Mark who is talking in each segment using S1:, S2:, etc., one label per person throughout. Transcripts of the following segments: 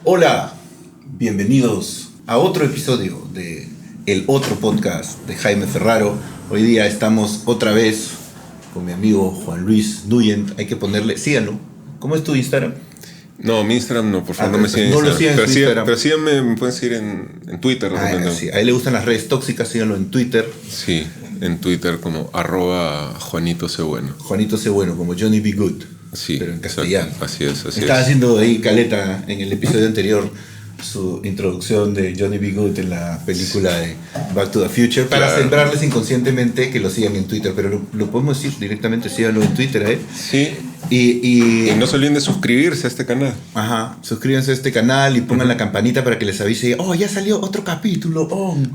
S1: Hola, bienvenidos a otro episodio de El Otro Podcast de Jaime Ferraro. Hoy día estamos otra vez con mi amigo Juan Luis Nuyent. Hay que ponerle, síganlo. ¿Cómo es tu Instagram?
S2: No, mi Instagram no, por favor, no me sigan
S1: no
S2: en Instagram.
S1: lo sigan
S2: Pero síganme, me pueden seguir en Twitter.
S1: Sí. A él le gustan las redes tóxicas, síganlo en Twitter.
S2: Sí, en Twitter como @Juanito C. Bueno.
S1: Juanito C. Bueno, como Johnny B. Good.
S2: Sí,
S1: pero en castellano.
S2: Exacto. Así es.
S1: Estaba haciendo ahí caleta en el episodio anterior su introducción de Johnny B. Good en la película de Back to the Future para sembrarles inconscientemente que lo sigan en Twitter, pero lo podemos decir directamente, síganlo en Twitter,
S2: Sí.
S1: Y
S2: no se olviden de suscribirse a este canal.
S1: Ajá, suscríbanse a este canal y pongan la campanita para que les avise, ya salió otro capítulo.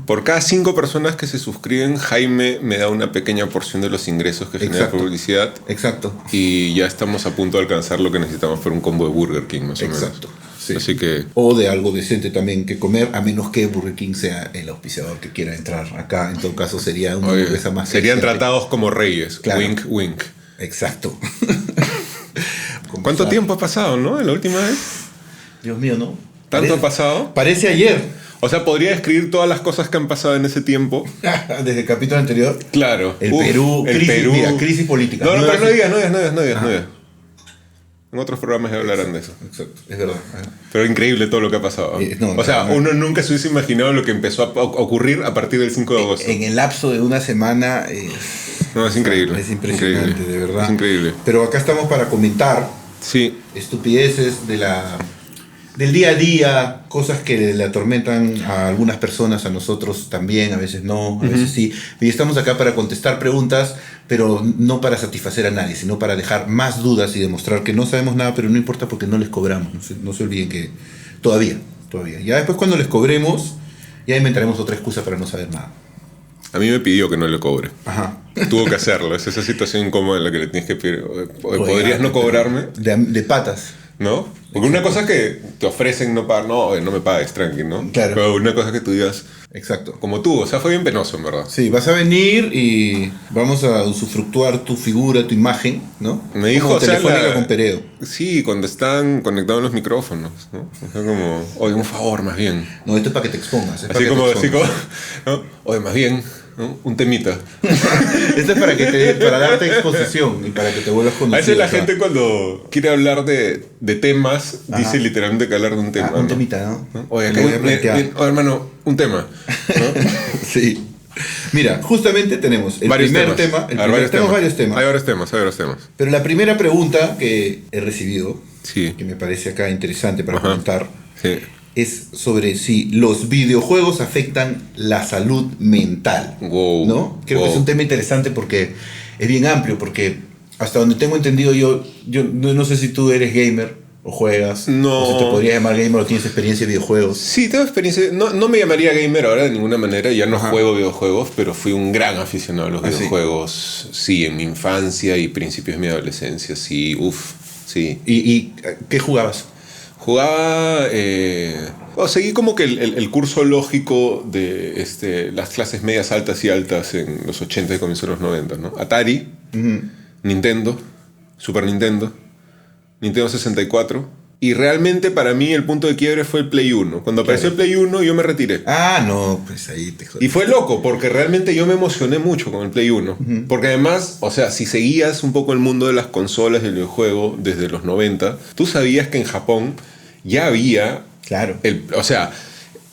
S2: Por cada 5 personas que se suscriben, Jaime me da una pequeña porción de los ingresos que genera publicidad.
S1: Exacto.
S2: Y ya estamos a punto de alcanzar lo que necesitamos para un combo de Burger King, más o menos.
S1: Exacto. Sí.
S2: Así que...
S1: O de algo decente también que comer, a menos que Burger King sea el auspiciador que quiera entrar acá. En todo caso sería una hamburguesa más.
S2: Serían tratados como reyes.
S1: Claro.
S2: Wink, wink.
S1: Exacto.
S2: ¿Cuánto tiempo ha pasado, no? ¿En la última vez?
S1: Dios mío, ¿no?
S2: ¿Tanto ha pasado?
S1: Parece ayer.
S2: O sea, podría describir todas las cosas que han pasado en ese tiempo.
S1: Desde el capítulo anterior.
S2: Claro.
S1: Perú. Mira, crisis política.
S2: No, pero no digas. En otros programas ya hablarán de eso.
S1: Exacto, es verdad.
S2: Pero increíble todo lo que ha pasado. Uno nunca se hubiese imaginado lo que empezó a ocurrir a partir del 5 de agosto.
S1: En el lapso de una semana...
S2: No, es increíble.
S1: Es impresionante, de verdad.
S2: Es increíble.
S1: Pero acá estamos para comentar estupideces del día a día, cosas que le atormentan a algunas personas, a nosotros también, a veces no, a veces sí. Y estamos acá para contestar preguntas, pero no para satisfacer a nadie, sino para dejar más dudas y demostrar que no sabemos nada, pero no importa porque no les cobramos. No se olviden que todavía. Ya después cuando les cobremos, ya inventaremos otra excusa para no saber nada.
S2: A mí me pidió que no le cobre.
S1: Ajá.
S2: Tuvo que hacerlo. Es esa situación incómoda en la que le tienes que pedir. ¿Podrías no cobrarme?
S1: De patas.
S2: ¿No? Porque una cosa que te ofrecen no pagar, no me pagues, tranqui, ¿no?
S1: Claro.
S2: Pero una cosa que tú digas.
S1: Exacto.
S2: Como tú, o sea, fue bien penoso, en verdad.
S1: Sí, vas a venir y vamos a usufructuar tu figura, tu imagen, ¿no?
S2: Me dijo,
S1: como Telefónica con Peredo.
S2: Sí, cuando están conectados los micrófonos, ¿no? O sea, como, oye, un favor, más bien.
S1: No, esto es para que te expongas.
S2: Así como, ¿no? Oye, más bien, ¿no? Un temita.
S1: Esto es para darte exposición y para que te vuelvas conocido.
S2: A veces la gente cuando quiere hablar de temas, dice literalmente que hablar de un tema.
S1: Un temita, ¿no?
S2: Oye, hermano, un tema, ¿no?
S1: Sí. Mira, justamente tenemos el primer tema. Tenemos varios temas.
S2: Hay varios temas.
S1: Pero la primera pregunta que he recibido,
S2: que
S1: me parece acá interesante para comentar,
S2: sí,
S1: es sobre si los videojuegos afectan la salud mental.
S2: Wow,
S1: ¿no? Creo que es un tema interesante porque es bien amplio, porque hasta donde tengo entendido yo no sé si tú eres gamer o juegas,
S2: no,
S1: o si te podrías llamar gamer o tienes experiencia de videojuegos.
S2: Sí, tengo experiencia. No me llamaría gamer ahora de ninguna manera, ya no juego videojuegos, pero fui un gran aficionado a los videojuegos. Sí, en mi infancia y principios de mi adolescencia, sí, sí.
S1: ¿Y qué jugabas?
S2: Jugaba, seguí como que el curso lógico de las clases medias altas y altas en los 80 y comienzos de los 90, ¿no? Atari, Nintendo, Super Nintendo, Nintendo 64. Y realmente para mí el punto de quiebre fue el Play 1. Cuando apareció el Play 1 yo me retiré.
S1: Pues ahí te jodí.
S2: Y fue loco porque realmente yo me emocioné mucho con el Play 1. Porque además, o sea, si seguías un poco el mundo de las consolas del videojuego desde los 90, tú sabías que en Japón ya había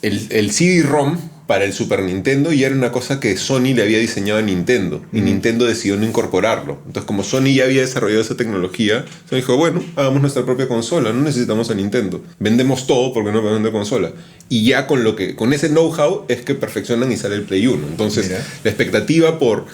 S2: el CD-ROM para el Super Nintendo y era una cosa que Sony le había diseñado a Nintendo y Nintendo decidió no incorporarlo. Entonces, como Sony ya había desarrollado esa tecnología, Sony dijo, bueno, hagamos nuestra propia consola, no necesitamos a Nintendo. Vendemos todo porque no podemos vender consola. Y ya con ese know-how es que perfeccionan y sale el Play 1. Entonces, la expectativa por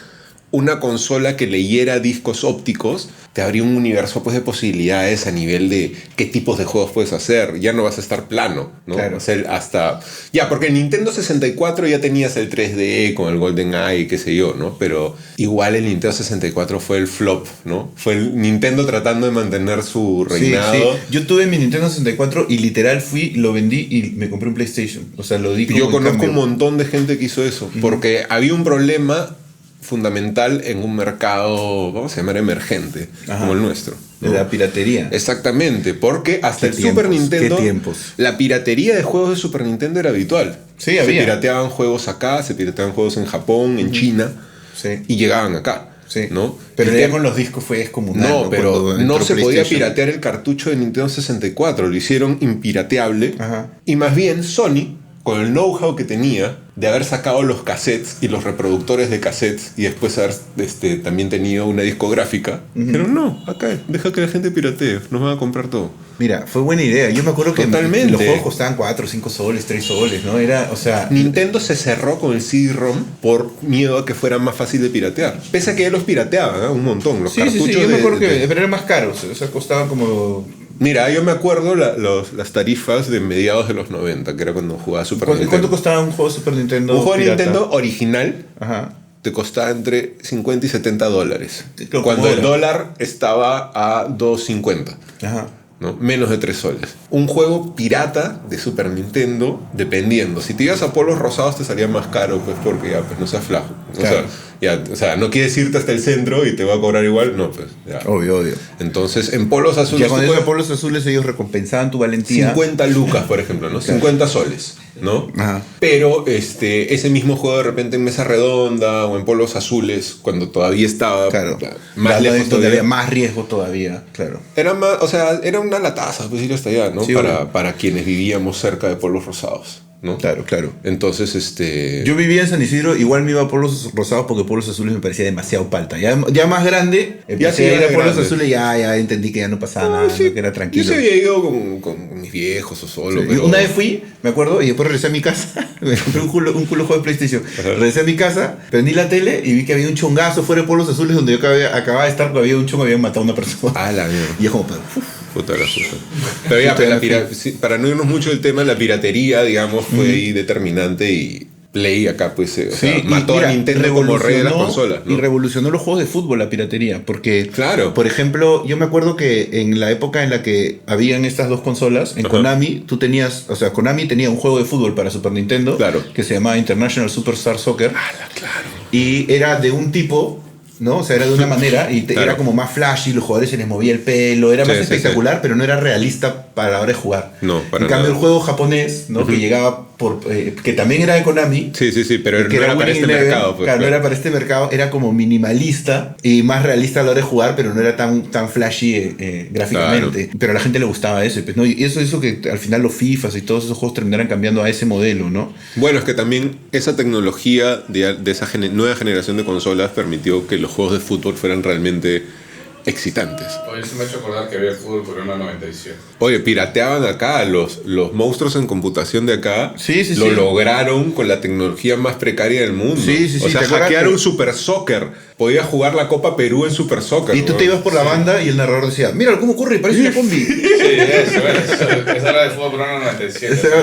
S2: una consola que leyera discos ópticos te abría un universo pues de posibilidades a nivel de qué tipos de juegos puedes hacer. Ya no vas a estar plano, ¿no?
S1: Claro.
S2: O sea, porque en Nintendo 64 ya tenías el 3D con el GoldenEye, qué sé yo, ¿no? Pero igual el Nintendo 64 fue el flop, ¿no? Fue el Nintendo tratando de mantener su reinado.
S1: Sí. Yo tuve mi Nintendo 64 y literal lo vendí y me compré un PlayStation. O sea, lo di como
S2: Yo conozco un montón de gente que hizo eso, porque había un problema fundamental en un mercado, vamos a llamar emergente, como el nuestro.
S1: De la piratería.
S2: Exactamente, porque hasta el Super Nintendo, la piratería de juegos de Super Nintendo era habitual.
S1: Sí,
S2: se
S1: había.
S2: pirateaban juegos acá, se pirateaban juegos en Japón, en China, y llegaban acá.
S1: Sí.
S2: ¿No?
S1: Pero ya con los discos fue descomunal.
S2: No, pero no se podía piratear el cartucho de Nintendo 64, lo hicieron impirateable. Y más bien Sony, con el know-how que tenía de haber sacado los cassettes y los reproductores de cassettes y después haber también tenido una discográfica, dijeron, no, acá deja que la gente piratee, nos van a comprar todo.
S1: Mira, fue buena idea. Yo me acuerdo que los juegos costaban 4, 5 soles, 3 soles, ¿no? Era, o sea...
S2: Nintendo se cerró con el CD-ROM por miedo a que fuera más fácil de piratear. Pese a que ya los pirateaban, ¿eh? Un montón. Los cartuchos
S1: yo me acuerdo pero eran más caros. O sea, costaban como...
S2: Mira, yo me acuerdo las tarifas de mediados de los 90, que era cuando jugaba Super Nintendo.
S1: ¿Cuánto costaba un juego de Super Nintendo?
S2: Un juego de Nintendo original
S1: te
S2: costaba entre $50 y $70. Cuando el dólar estaba a 2.50. ¿No? Menos de 3 soles. Un juego pirata de Super Nintendo, dependiendo. Si te ibas a polos rosados te salía más caro, pues porque ya, pues no seas flajo.
S1: Claro.
S2: O sea, no quieres irte hasta el centro y te va a cobrar igual, no, pues ya.
S1: Obvio.
S2: Entonces, en polos azules...
S1: Ya con esos polos azules ellos recompensaban tu valentía.
S2: 50 lucas, por ejemplo, ¿no? 50 soles, ¿no? Pero ese mismo juego de repente en mesa redonda o en polos azules, cuando todavía estaba
S1: más lejos todavía, había más riesgo todavía, claro.
S2: Era más, o sea, era una lataza, pues ir hasta allá, ¿no?
S1: Sí,
S2: para quienes vivíamos cerca de polos rosados, ¿no?
S1: Claro.
S2: Entonces,
S1: yo vivía en San Isidro, igual me iba a polos rosados porque polos azules me parecía demasiado palta. Ya más grande, empecé a ir a polos azules y ya entendí que ya no pasaba nada,
S2: sí.
S1: que era tranquilo.
S2: Yo sí había ido con mis viejos o solo.
S1: Sí.
S2: Pero...
S1: Una vez fui, me acuerdo, y después regresé a mi casa. Me compré un culo juego de PlayStation. Regresé a mi casa, prendí la tele y vi que había un chongazo fuera de polos azules donde yo acababa de estar, porque había un chongo, habían matado a una persona.
S2: Ah, la mierda.
S1: Y yo como,
S2: puta la suya. Pero ya, para no irnos mucho del tema, la piratería, digamos, fue ahí determinante y Play acá pues mató a Nintendo como rey de las consolas, ¿no?
S1: Y revolucionó los juegos de fútbol la piratería, porque por ejemplo, yo me acuerdo que en la época en la que habían estas dos consolas, en Konami, Konami tenía un juego de fútbol para Super Nintendo que se llamaba International Superstar Soccer. Y era de un tipo, ¿no? O sea, era de una manera y era como más flashy, los jugadores se les movía el pelo, era más espectacular, pero no era realista para la hora de jugar.
S2: No,
S1: en cambio, el juego japonés, ¿no? Que llegaba que también era de Konami.
S2: Sí, pero
S1: que
S2: no era para este mercado. Pues,
S1: no era para este mercado, era como minimalista y más realista a la hora de jugar, pero no era tan flashy gráficamente. Pero a la gente le gustaba eso, pues, ¿no? Y eso hizo que al final los FIFAs y todos esos juegos terminaran cambiando a ese modelo, ¿no?
S2: Bueno, es que también esa tecnología de esa nueva generación de consolas permitió que los juegos de fútbol fueran realmente excitantes.
S3: Oye, eso me ha hecho acordar que había fútbol por una 97.
S2: Oye, pirateaban acá, los monstruos en computación de acá
S1: lo
S2: lograron con la tecnología más precaria del mundo. O sea, hackearon Super Soccer. Podía jugar la Copa Perú en Super Soccer.
S1: Y tú te ibas por la banda y el narrador decía, mira cómo corre, parece una combi.
S3: Esa era de fútbol por una 97.
S1: Esa era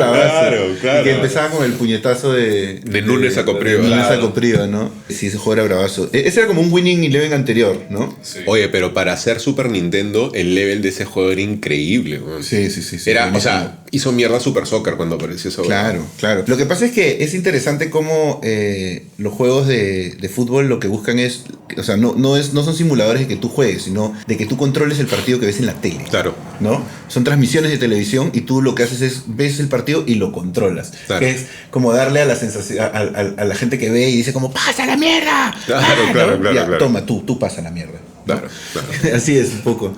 S2: claro.
S1: Y que empezaba con el puñetazo de
S2: Núñez a Copriva.
S1: Núñez a Copriva, ¿no? Sí, ese juego era bravazo. Ese era como un Winning Eleven anterior, ¿no?
S3: Sí.
S2: Oye, pero para hacer Super Nintendo, el level de ese juego era increíble, man.
S1: Sí.
S2: Era, o sea, hizo mierda Super Soccer cuando apareció eso.
S1: Claro. Lo que pasa es que es interesante cómo los juegos de fútbol lo que buscan es, o sea, no son simuladores de que tú juegues, sino de que tú controles el partido que ves en la tele.
S2: Claro.
S1: ¿No? Son transmisiones de televisión y tú lo que haces es ves el partido y lo controlas.
S2: Claro.
S1: Que es como darle a la sensación a la gente que ve y dice como ¡pasa la mierda!
S2: Claro.
S1: Toma, tú pasa la mierda.
S2: Claro.
S1: Así es, un poco.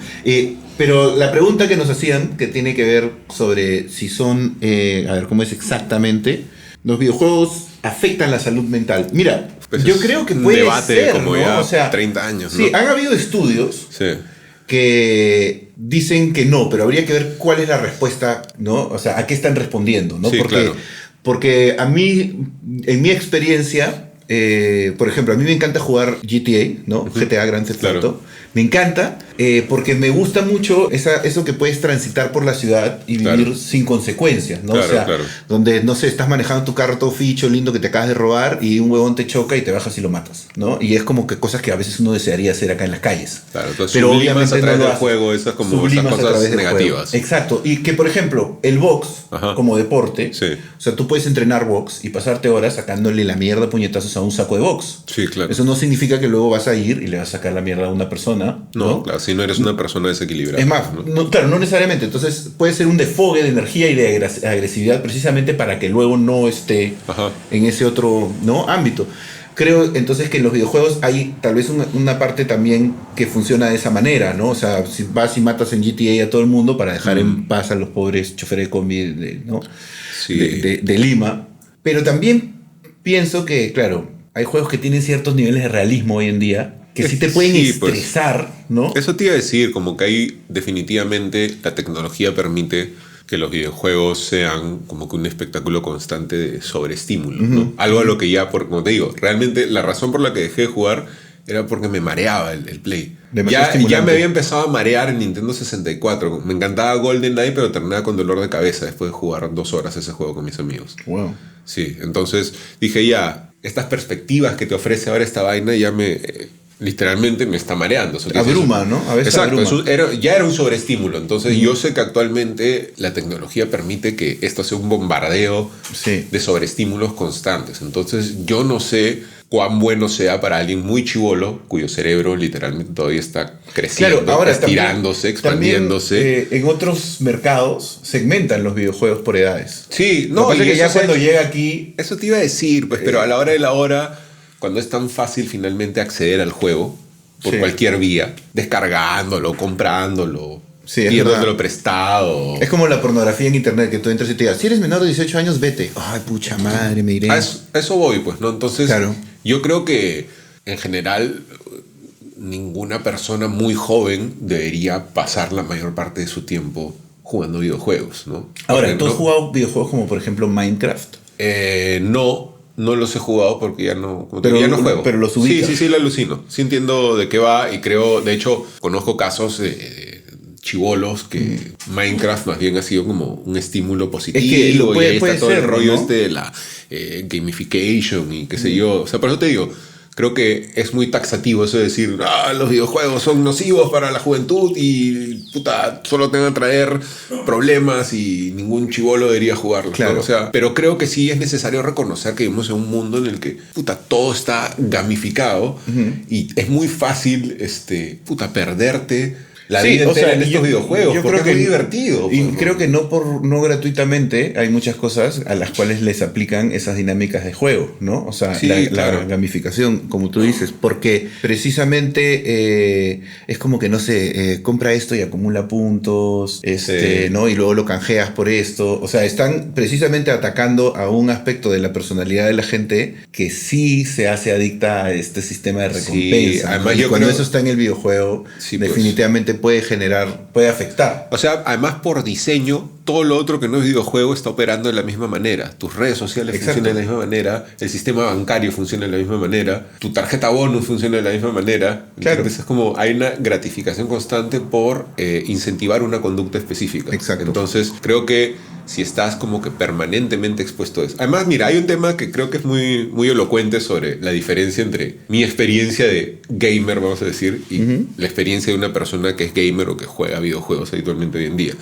S1: Pero la pregunta que nos hacían, que tiene que ver sobre si son, a ver, ¿cómo es exactamente? Los videojuegos afectan la salud mental. Mira, pues yo creo que puede
S2: debate
S1: ser,
S2: como
S1: ¿no?
S2: ya
S1: o sea,
S2: 30 años,
S1: sí,
S2: ¿no?
S1: han habido estudios que dicen que no, pero habría que ver cuál es la respuesta, ¿no? O sea, a qué están respondiendo, ¿no?
S2: Sí,
S1: porque a mí, en mi experiencia, por ejemplo, a mí me encanta jugar GTA, ¿no? GTA Grand Theft Auto. Me encanta porque me gusta mucho eso que puedes transitar por la ciudad y vivir sin consecuencias, ¿no? Donde, no sé, estás manejando tu carro todo ficho, lindo, que te acabas de robar y un huevón te choca y te bajas y lo matas, ¿no? Y es como que cosas que a veces uno desearía hacer acá en las calles.
S2: Claro, entonces
S1: pero obviamente
S2: a través
S1: no
S2: del juego esas como esas cosas negativas.
S1: Exacto, y que por ejemplo, el box como deporte, o sea, tú puedes entrenar box y pasarte horas sacándole la mierda puñetazos a un saco de box.
S2: Sí, claro.
S1: Eso no significa que luego vas a ir y le vas a sacar la mierda a una persona.
S2: No, claro, si no eres una persona desequilibrada.
S1: Es más, claro, no necesariamente. Entonces puede ser un desfogue de energía y de agresividad precisamente para que luego no esté en ese otro, ¿no?, ámbito. Creo entonces que en los videojuegos hay tal vez una parte también que funciona de esa manera, ¿no? O sea, si vas y matas en GTA a todo el mundo para dejar en paz a los pobres choferes de combi, ¿no?
S2: Sí.
S1: de Lima. Pero también pienso que, claro, hay juegos que tienen ciertos niveles de realismo hoy en día que sí te pueden estresar, pues, ¿no?
S2: Eso te iba a decir, como que ahí definitivamente la tecnología permite que los videojuegos sean como que un espectáculo constante de sobreestímulo, ¿no? Algo a lo que ya, como te digo, realmente la razón por la que dejé de jugar era porque me mareaba el play. Ya me había empezado a marear en Nintendo 64. Me encantaba GoldenEye, pero terminaba con dolor de cabeza después de jugar 2 horas ese juego con mis amigos.
S1: Wow.
S2: Sí, entonces dije ya, estas perspectivas que te ofrece ahora esta vaina ya literalmente me está mareando.
S1: Abruma, ¿no? A veces
S2: exacto,
S1: abruma.
S2: Ya era un sobreestímulo. Entonces yo sé que actualmente la tecnología permite que esto sea un bombardeo de sobreestímulos constantes. Entonces yo no sé cuán bueno sea para alguien muy chibolo, cuyo cerebro literalmente todavía está creciendo,
S1: claro, ahora
S2: estirándose, expandiéndose.
S1: También, en otros mercados segmentan los videojuegos por edades.
S2: Sí,
S1: no, y que ya cuando llega aquí...
S2: Eso te iba a decir, pues, pero a la hora de la hora, cuando es tan fácil finalmente acceder al juego por cualquier vía, descargándolo, comprándolo, pidiéndolo prestado.
S1: Es como la pornografía en internet, que tú entras y te digas, si eres menor de 18 años, vete. Ay, pucha madre, me iré.
S2: A eso voy, pues, ¿no? Entonces, yo creo que en general ninguna persona muy joven debería pasar la mayor parte de su tiempo jugando videojuegos, ¿no?
S1: Ahora, ¿tú has jugado videojuegos como por ejemplo Minecraft?
S2: No los he jugado porque ya no juego.
S1: Pero los ubicas.
S2: Sí, lo alucino. Sí entiendo de qué va y creo, de hecho, conozco casos de chibolos que Minecraft más bien ha sido como un estímulo positivo.
S1: Es que
S2: y ahí está todo el rollo,
S1: ¿no?,
S2: de la gamification y qué sé yo. O sea, por eso te digo, creo que es muy taxativo eso de decir, los videojuegos son nocivos para la juventud y puta, solo te van a traer problemas y ningún chibolo debería jugarlos.
S1: Claro.
S2: ¿no? O sea, pero creo que sí es necesario reconocer que vivimos en un mundo en el que puta, todo está gamificado y es muy fácil perderte la vida entera en estos videojuegos, porque es muy divertido.
S1: Y creo que no gratuitamente hay muchas cosas a las cuales les aplican esas dinámicas de juego, ¿no? O sea, la gamificación, como tú dices, porque precisamente es como que, no sé, compra esto y acumula puntos, ¿no? Y luego lo canjeas por esto. O sea, están precisamente atacando a un aspecto de la personalidad de la gente que sí se hace adicta a este sistema de recompensa.
S2: Además,
S1: y cuando eso está en el videojuego, definitivamente puede afectar.
S2: O sea, además por diseño, todo lo otro que no es videojuego está operando de la misma manera. Tus redes sociales funcionan de la misma manera, el sistema bancario funciona de la misma manera, tu tarjeta bonus funciona de la misma manera.
S1: Claro.
S2: Entonces es como hay una gratificación constante por incentivar una conducta específica.
S1: Exacto.
S2: Entonces creo que si estás como que permanentemente expuesto a eso. Además, mira, hay un tema que creo que es muy, muy elocuente sobre la diferencia entre mi experiencia de gamer, vamos a decir, y la experiencia de una persona que es gamer o que juega videojuegos habitualmente hoy en día.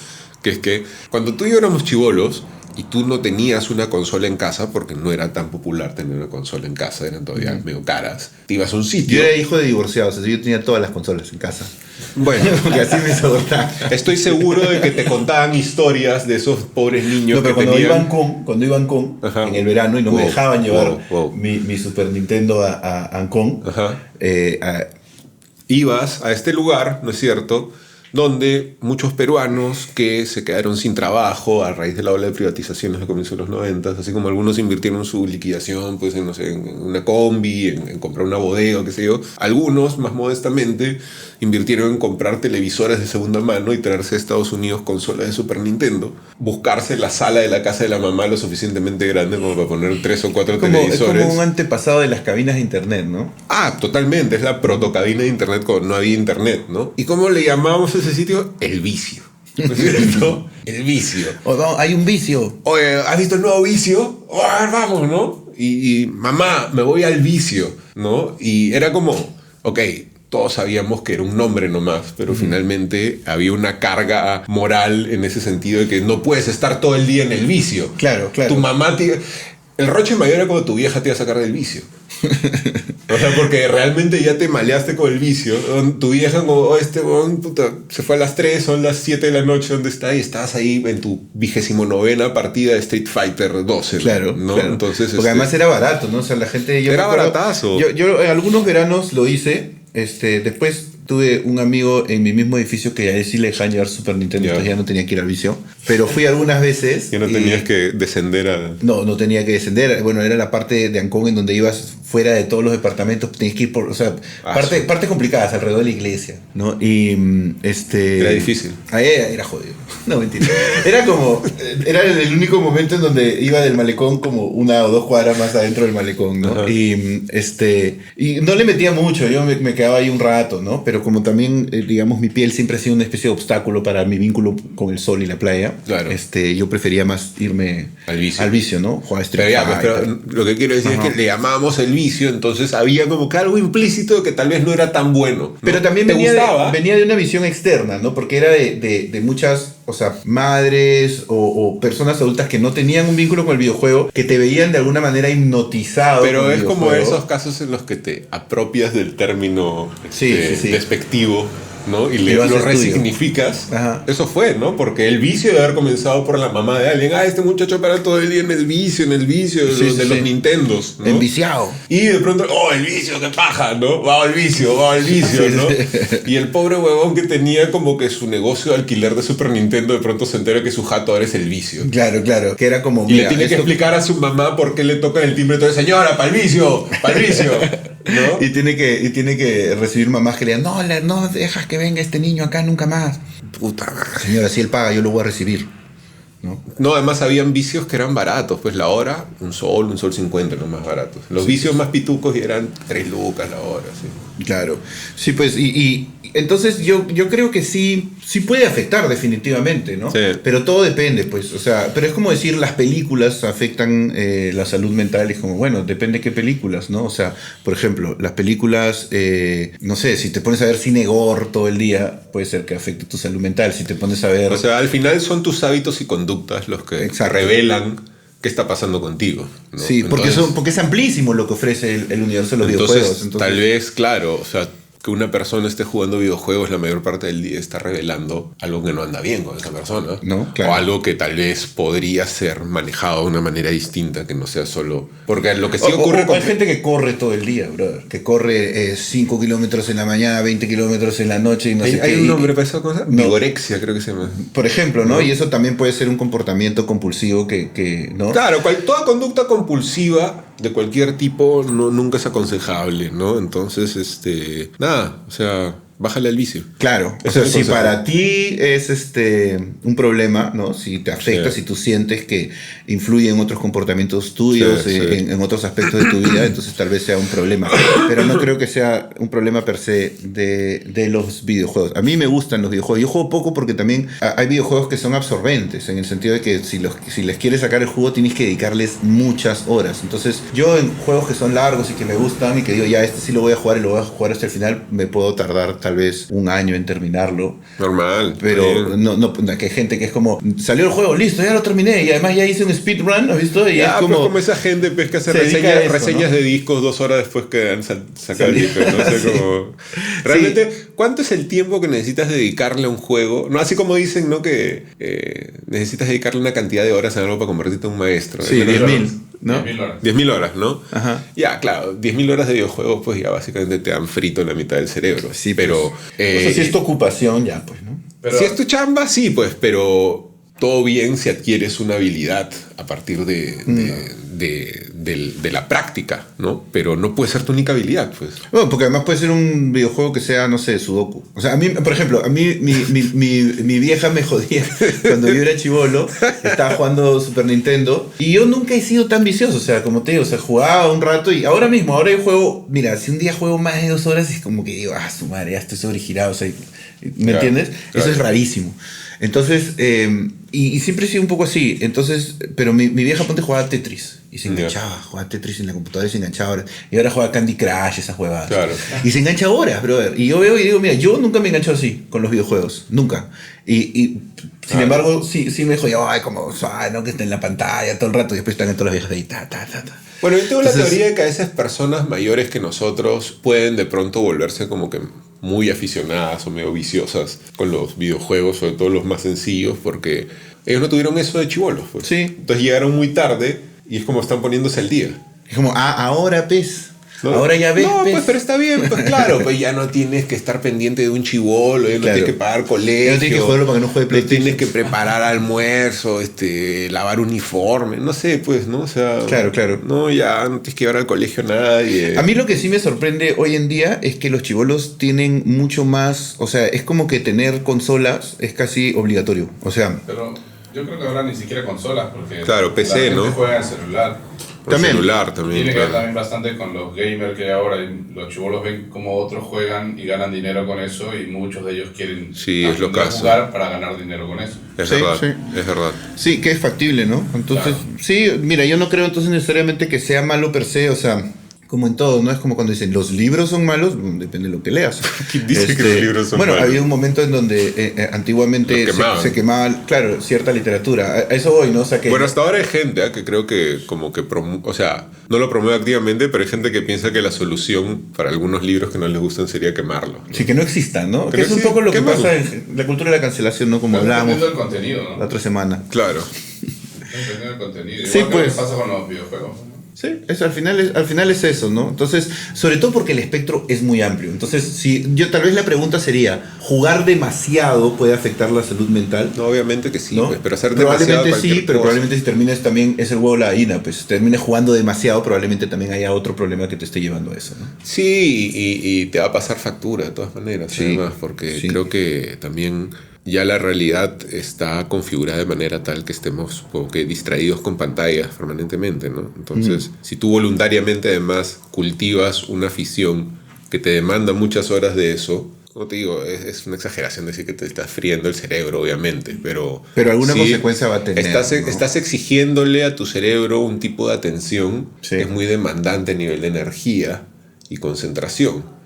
S2: Que es que cuando tú y yo éramos chibolos y tú no tenías una consola en casa, porque no era tan popular tener una consola en casa, eran todavía medio caras, te ibas a un sitio.
S1: Yo era hijo de divorciados, o sea, yo tenía todas las consolas en casa.
S2: Bueno,
S1: porque así me soportaba.
S2: Estoy seguro de que te contaban historias de esos pobres niños
S1: pero
S2: que
S1: cuando iba a Ancón en el verano y no me dejaban llevar mi Super Nintendo a Ancón,
S2: ibas a este lugar, ¿no es cierto?, donde muchos peruanos que se quedaron sin trabajo a raíz de la ola de privatizaciones de comienzos de los 90, así como algunos invirtieron su liquidación pues, en una combi, en comprar una bodega, qué sé yo. Algunos, más modestamente, invirtieron en comprar televisores de segunda mano y traerse a Estados Unidos consolas de Super Nintendo, buscarse la sala de la casa de la mamá lo suficientemente grande como para poner 3 o 4 televisores.
S1: Es como un antepasado de las cabinas de internet, ¿no?
S2: Totalmente, es la protocabina de internet cuando no había internet, ¿no? ¿Y cómo le llamamos a ese sitio? El vicio. ¿No es cierto? El vicio.
S1: Hay un vicio.
S2: Oye, ¿has visto el nuevo vicio? Vamos, ¿no? Y mamá, me voy al vicio, ¿no? Y era como, ok, todos sabíamos que era un nombre nomás, pero finalmente había una carga moral en ese sentido de que no puedes estar todo el día en el vicio.
S1: Claro.
S2: Tu mamá el roche mayor era cuando tu vieja te iba a sacar del vicio. O sea, porque realmente ya te maleaste con el vicio. Tu vieja como, oh, este weón, puta, se fue a las 3, son las 7 de la noche, ¿dónde está? Y estabas ahí en tu 29ª partida de Street Fighter 12.
S1: Claro,
S2: ¿no?
S1: claro.
S2: Entonces,
S1: porque además era barato, ¿no? O sea, la gente...
S2: Era baratazo.
S1: Yo en algunos veranos lo hice, después tuve un amigo en mi mismo edificio que a él sí le dejaban llevar Super Nintendo, entonces ya no tenía que ir al vicio. Pero fui algunas veces.
S2: Ya no tenías que descender a...
S1: No tenía que descender. Bueno, era la parte de Ancón en donde ibas fuera de todos los departamentos, tenías que ir por... O sea, partes complicadas alrededor de la iglesia, ¿no? Y
S2: Era difícil.
S1: Era jodido. No, mentira. Era como... Era el único momento en donde iba del malecón como 1 o 2 cuadras más adentro del malecón, ¿no?
S2: Ajá.
S1: Y no le metía mucho, yo me quedaba ahí un rato, ¿no? Pero como también, digamos, mi piel siempre ha sido una especie de obstáculo para mi vínculo con el sol y la playa,
S2: claro.
S1: Yo prefería más irme al vicio, ¿no? Jugar Street Fighter.
S2: Pero lo que quiero decir es que le llamábamos el vicio, entonces había como que algo implícito de que tal vez no era tan bueno, ¿no?
S1: Pero también venía de una visión externa, ¿no? Porque era de muchas, o sea, madres o personas adultas que no tenían un vínculo con el videojuego, que te veían de alguna manera hipnotizado.
S2: Pero es como esos casos en los que te apropias del término despectivo, ¿no? Y lo resignificas.
S1: Ajá.
S2: Eso fue, ¿no? Porque el vicio de haber comenzado por la mamá de alguien, este muchacho para todo el día en el vicio de los Nintendos, ¿no?
S1: Enviciado.
S2: Y de pronto, el vicio, qué paja, ¿no? Va al vicio, ¿no? Y el pobre huevón que tenía como que su negocio de alquiler de Super Nintendo, de pronto se entera que su jato ahora es el vicio.
S1: Claro, que era como...
S2: Y le tiene que explicar a su mamá por qué le tocan el timbre todo, señora, pa'l vicio, ¿no?
S1: Y tiene que recibir mamás que le digan, no dejas que venga este niño acá nunca más.
S2: Puta madre.
S1: Señora, si él paga, yo lo voy a recibir, ¿no?
S2: No, además habían vicios que eran baratos, pues la hora, un sol 50, los más baratos. Los vicios más pitucos eran 3 lucas la hora, sí.
S1: Claro. Sí, pues, y entonces yo creo que sí puede afectar definitivamente, ¿no?
S2: Sí.
S1: Pero todo depende, pues, o sea, pero es como decir, las películas afectan la salud mental, y es como, bueno, depende qué películas, ¿no? O sea, por ejemplo, las películas, no sé, si te pones a ver cine gore todo el día, puede ser que afecte tu salud mental. Si te pones a ver...
S2: O sea, al final son tus hábitos y conductas los que revelan qué está pasando contigo, ¿no?
S1: Sí, porque es amplísimo lo que ofrece el universo de los videojuegos. Entonces,
S2: tal vez, claro, o sea, que una persona esté jugando videojuegos la mayor parte del día está revelando algo que no anda bien con esa persona.
S1: No, claro.
S2: O algo que tal vez podría ser manejado de una manera distinta, que no sea solo... Porque lo que sí ocurre...
S1: Hay gente que corre todo el día, brother. Que corre 5 kilómetros en la mañana, 20 kilómetros en la noche y no sé qué.
S2: ¿Hay un nombre para esa cosa? Vigorexia, creo que se llama.
S1: Por ejemplo, ¿no? Y eso también puede ser un comportamiento compulsivo que ¿no?
S2: Claro, toda conducta compulsiva de cualquier tipo nunca es aconsejable, ¿no? Entonces, nada, o sea, bájale al vicio.
S1: Claro, o sea, si para ti es un problema, ¿no? Si te afecta, si tú sientes que influye en otros comportamientos tuyos, en otros aspectos de tu vida, entonces tal vez sea un problema. Pero no creo que sea un problema per se de los videojuegos. A mí me gustan los videojuegos. Yo juego poco porque también hay videojuegos que son absorbentes, en el sentido de que si les quieres sacar el jugo tienes que dedicarles muchas horas. Entonces yo en juegos que son largos y que me gustan y que digo, ya, sí lo voy a jugar y lo voy a jugar hasta el final, me puedo tardar tal vez 1 año en terminarlo.
S2: Normal.
S1: Pero no, que hay gente que es como, salió el juego, listo, ya lo terminé y además ya hice un speedrun, ¿has visto? Y
S2: es como esa gente pues, que hace reseñas de discos 2 horas después que han sacado el disco, ¿no? O sea, como... Realmente, ¿cuánto es el tiempo que necesitas dedicarle a un juego? No, así como dicen, ¿no? Que necesitas dedicarle una cantidad de horas a algo para convertirte en un maestro.
S1: Sí, 10.000, ¿no?
S3: 10.000 horas.
S2: 10.000 horas, ¿no?
S1: Ajá.
S2: Ya, claro, 10.000 horas de videojuegos, pues ya básicamente te dan frito en la mitad del cerebro.
S1: Sí,
S2: pero...
S1: o sea, si es tu ocupación, ya, pues, ¿no?
S3: Pero,
S2: si es tu chamba, sí, pues, pero todo bien si adquieres una habilidad a partir de la práctica, ¿no? Pero no puede ser tu única habilidad, pues.
S1: Bueno, porque además puede ser un videojuego que sea, no sé, Sudoku. O sea, a mí, por ejemplo, mi vieja me jodía cuando yo era chibolo, estaba jugando Super Nintendo, y yo nunca he sido tan vicioso, o sea, como te digo, o sea, jugaba un rato y ahora yo juego, mira, si un día juego más de 2 horas, es como que digo, su madre, ya estoy sobregirado, o sea, ¿me entiendes? Eso es rarísimo. Entonces, y siempre he sido un poco así. Entonces, pero mi vieja ponte jugaba Tetris. Y se enganchaba, jugaba Tetris en la computadora y se enganchaba. Y ahora juega Candy Crush, esas juegadas.
S2: Claro.
S1: Y se engancha horas, brother. Y yo veo y digo, mira, yo nunca me engancho así con los videojuegos. Nunca. Y sin embargo, sí me dijo, ay, como, ¿no? Que está en la pantalla todo el rato. Y después están en todas las viejas de ahí, ta.
S2: Bueno, yo tengo la teoría de que a veces personas mayores que nosotros pueden de pronto volverse como que muy aficionadas o medio viciosas con los videojuegos, sobre todo los más sencillos, porque ellos no tuvieron eso de chibolos. Pues.
S1: Sí.
S2: Entonces llegaron muy tarde y es como están poniéndose al día.
S1: Es como, ahora pez.
S2: ¿No?
S1: Ahora ya ves.
S2: No, pues, pero está bien, pues claro, pues ya no tienes que estar pendiente de un chivolo, ya no tienes que pagar colegio. Ya
S1: no tienes que jugarlo para que no juegue PlayStation.
S2: No tienes que preparar almuerzo, lavar uniforme, no sé, pues, ¿no? O sea,
S1: claro.
S2: No, ya no tienes que llevar al colegio a nadie.
S1: A mí lo que sí me sorprende hoy en día es que los chibolos tienen mucho más, o sea, es como que tener consolas es casi obligatorio, o sea.
S3: Pero yo creo que ahora ni siquiera consolas, porque
S2: claro, PC,
S3: la gente
S2: ¿no?
S3: juega en celular.
S2: También. Celular también.
S3: Tiene que ver también bastante con los gamers que ahora los chibolos ven cómo otros juegan y ganan dinero con eso y muchos de ellos quieren jugar para ganar dinero con eso.
S2: Es verdad.
S1: Sí, que es factible, ¿no? Entonces, sí, mira, yo no creo entonces necesariamente que sea malo per se, o sea, como en todo, ¿no? Es como cuando dicen, los libros son malos, depende de lo que leas.
S2: ¿Quién dice que los libros son malos?
S1: Bueno, había un momento en donde antiguamente se quemaba, claro, cierta literatura. A eso voy, ¿no? O sea, que
S2: bueno, hasta ahora hay gente que creo que como que o sea, no lo promueve activamente, pero hay gente que piensa que la solución para algunos libros que no les gustan sería quemarlo, ¿no?
S1: Sí, que no existan, ¿no? Que es un poco lo que pasa en la cultura de la cancelación, ¿no? Como hablábamos
S3: el contenido, ¿no?
S1: la otra semana.
S2: Claro.
S3: Dependiendo del contenido.
S1: Sí,
S3: Igual
S1: pues.
S3: que pasa con los videojuegos.
S1: Sí, al final es eso, ¿no? Entonces, sobre todo porque el espectro es muy amplio. Entonces, tal vez la pregunta sería, ¿jugar demasiado puede afectar la salud mental?
S2: No, obviamente que sí,
S1: ¿no?
S2: pues, pero hacer
S1: probablemente
S2: demasiado
S1: sí, pero probablemente si termines también es el huevo o la gallina, pues si termines jugando demasiado, probablemente también haya otro problema que te esté llevando a eso, ¿no?
S2: Sí, y te va a pasar factura de todas maneras,
S1: sí,
S2: además, porque creo que también ya la realidad está configurada de manera tal que estemos como que distraídos con pantallas permanentemente, ¿no? Entonces, si tú voluntariamente además cultivas una afición que te demanda muchas horas de eso, como te digo, es una exageración decir que te estás friendo el cerebro, obviamente, pero
S1: alguna consecuencia va a tener.
S2: Estás exigiéndole a tu cerebro un tipo de atención que es muy demandante a nivel de energía y concentración.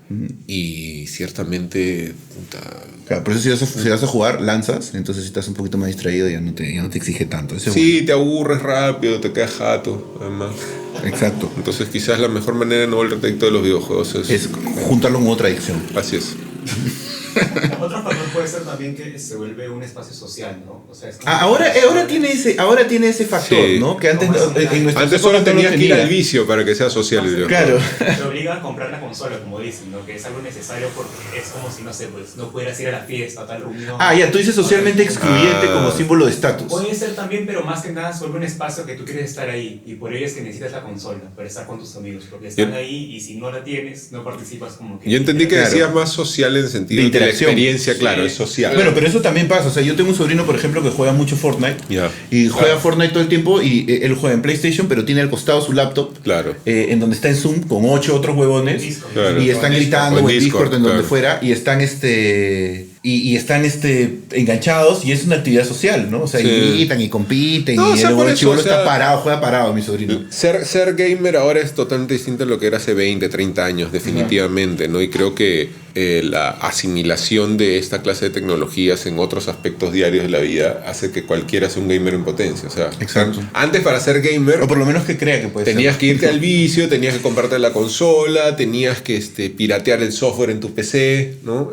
S2: Y ciertamente
S1: claro, por eso si vas a jugar, lanzas, entonces si estás un poquito más distraído ya no te exige tanto.
S2: Sí, te aburres rápido, te quedas jato, además.
S1: Exacto.
S2: Entonces quizás la mejor manera de no volver adicto de los videojuegos es
S1: juntarlo con otra adicción.
S2: Así es.
S4: Otro factor puede ser también que se vuelve un espacio social, ¿no? O sea,
S1: ahora tiene ese factor, sí, ¿no? Que antes
S2: antes solo tenías que ir al vicio para que sea social.
S1: Claro.
S4: Te obliga a comprar la consola, como dicen, ¿no? Que es algo necesario porque es como si, no sé, pues no pudieras ir a la fiesta, tal reunión.
S1: Ya, tú dices socialmente excluyente como símbolo de estatus.
S4: Puede ser también, pero más que nada sobre un espacio que tú quieres estar ahí y por ello es que necesitas la consola para estar con tus amigos, porque están ahí y si no la tienes, no participas como que...
S2: Yo entendí que decías más social en el sentido de la experiencia, claro, es social.
S1: Bueno, pero eso también pasa. O sea, yo tengo un sobrino, por ejemplo, que juega mucho Fortnite. Y juega Fortnite todo el tiempo y él juega en PlayStation, pero tiene al costado su laptop.
S2: Claro.
S1: En donde está en Zoom con 8 otros huevones. Y están gritando, o en Discord, en donde fuera. Y están y están enganchados y es una actividad social, ¿no? O sea, y gritan y compiten y el chibolo está parado, juega parado, mi sobrino.
S2: Ser gamer ahora es totalmente distinto a lo que era hace 20, 30 años, definitivamente, ¿no? Y creo que la asimilación de esta clase de tecnologías en otros aspectos diarios de la vida hace que cualquiera sea un gamer en potencia. O sea,
S1: exacto.
S2: Antes para ser gamer...
S1: O por lo menos que crea que puede ser.
S2: Tenías que irte al vicio, tenías que comprarte la consola, tenías que piratear el software en tu PC, ¿no?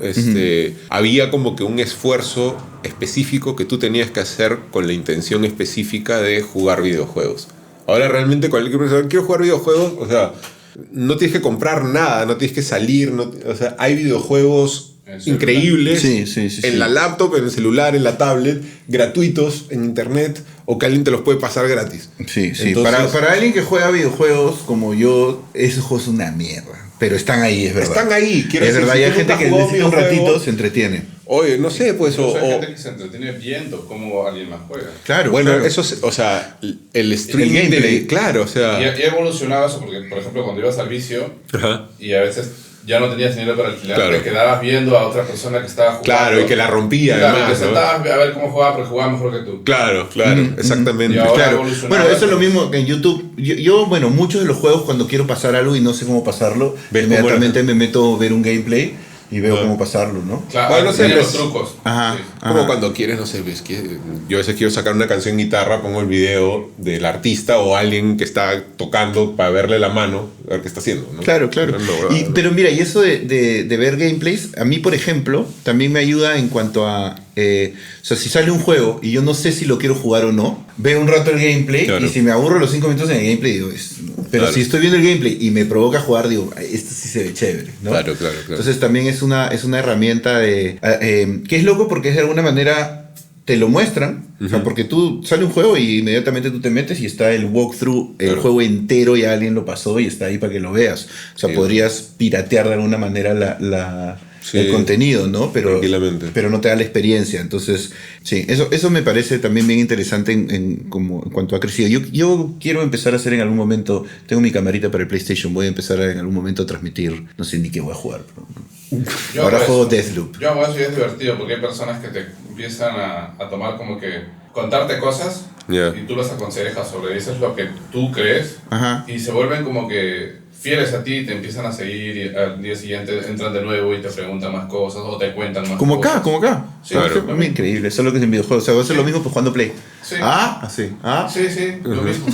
S2: Había como que un esfuerzo específico que tú tenías que hacer con la intención específica de jugar videojuegos. Ahora realmente cualquier persona quiere jugar videojuegos, o sea, no tienes que comprar nada, no tienes que salir, o sea, hay videojuegos increíbles en la laptop, en el celular, en la tablet, gratuitos en internet o que alguien te los puede pasar gratis.
S1: Sí. Entonces, para alguien que juega videojuegos como yo, esos juegos son una mierda. Pero están ahí, es verdad.
S2: Están ahí, quiero decir.
S1: Es verdad, hay gente que necesita un ratito, se entretiene.
S2: Oye, no sé, pues...
S3: Hay gente que se entretiene viendo cómo alguien más juega.
S1: Claro,
S2: bueno,
S1: claro.
S2: Eso es, o sea, el streaming... El gameplay. Claro, o sea...
S3: Y ha evolucionado eso porque, por ejemplo, cuando ibas al vicio y a veces ya no tenías dinero para alquilar, te quedabas viendo a otra persona que estaba jugando.
S2: Claro, y que la rompía además,
S3: que sentabas a ver cómo jugaba, porque jugaba mejor que tú.
S2: Claro, exactamente.
S1: Claro. Bueno, eso es lo mismo que en YouTube. Yo, bueno, muchos de los juegos cuando quiero pasar algo y no sé cómo pasarlo, inmediatamente me meto a ver un gameplay y veo cómo pasarlo, ¿no?
S3: Claro, bueno, no sé, los trucos.
S2: Ajá, sí. Como cuando quieres, no sé, ves que yo a veces quiero sacar una canción en guitarra, pongo el video del artista o alguien que está tocando para verle la mano, a ver qué está haciendo, ¿no?
S1: Claro. Pero mira, y eso de ver gameplays, a mí, por ejemplo, también me ayuda en cuanto a... o sea, si sale un juego y yo no sé si lo quiero jugar o no, veo un rato el gameplay y si me aburro los 5 minutos en el gameplay, digo... Pero si estoy viendo el gameplay y me provoca jugar, digo, esto sí se ve chévere, ¿no?
S2: Claro.
S1: Entonces también es una herramienta de... que es loco porque es de alguna manera te lo muestran, o sea, porque tú sale un juego y inmediatamente tú te metes y está el walkthrough, el juego entero, ya alguien lo pasó y está ahí para que lo veas. O sea, podrías piratear de alguna manera el contenido, ¿no? Pero no te da la experiencia. Entonces, sí, eso me parece también bien interesante en cuanto ha crecido. Yo quiero empezar a hacer en algún momento, tengo mi camarita para el PlayStation, voy a empezar en algún momento a transmitir, no sé ni qué voy a jugar. Pero ahora juego Deathloop.
S3: Yo hago eso y es divertido porque hay personas que te empiezan a tomar como que contarte cosas y tú las aconsejas o le dices lo que tú crees y se vuelven como que fieles a ti y te empiezan a seguir y al día siguiente entran de nuevo y te preguntan más cosas o te cuentan más cosas.
S1: Como acá.
S3: Sí, claro.
S1: Es increíble, eso es lo que es en videojuegos. O sea, va a ser lo mismo pues jugando Play.
S3: Sí.
S1: Sí,
S3: lo mismo.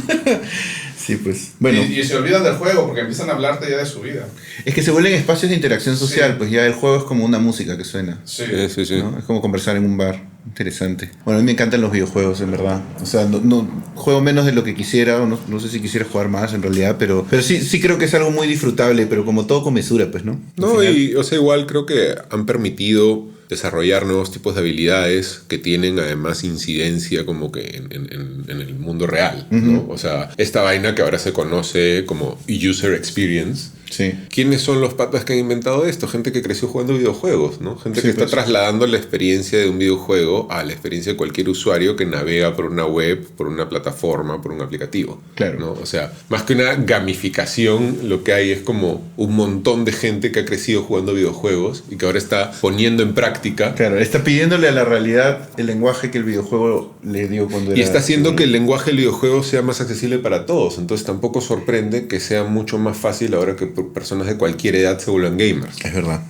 S1: Sí, pues. Bueno.
S3: Y se olvidan del juego porque empiezan a hablarte ya de su vida.
S1: Es que se vuelven espacios de interacción social, pues ya el juego es como una música que suena.
S2: Sí.
S1: ¿No? Es como conversar en un bar. Interesante. Bueno, a mí me encantan los videojuegos, en verdad. O sea, no juego menos de lo que quisiera, o no sé si quisiera jugar más en realidad, pero sí creo que es algo muy disfrutable, pero como todo con mesura, pues, ¿no?
S2: No, y o sea, igual creo que han permitido desarrollar nuevos tipos de habilidades que tienen además incidencia como que en el mundo real, ¿no? O sea, esta vaina que ahora se conoce como user experience.
S1: Sí.
S2: ¿Quiénes son los patas que han inventado esto? Gente que creció jugando videojuegos, ¿no? Gente que está trasladando la experiencia de un videojuego a la experiencia de cualquier usuario que navega por una web, por una plataforma, por un aplicativo.
S1: Claro.
S2: ¿No? O sea, más que una gamificación, lo que hay es como un montón de gente que ha crecido jugando videojuegos y que ahora está poniendo en práctica.
S1: Claro, está pidiéndole a la realidad el lenguaje que el videojuego le dio cuando era...
S2: Y está haciendo que el lenguaje del videojuego sea más accesible para todos. Entonces tampoco sorprende que sea mucho más fácil ahora que personas de cualquier edad se vuelvan gamers.
S1: Es verdad.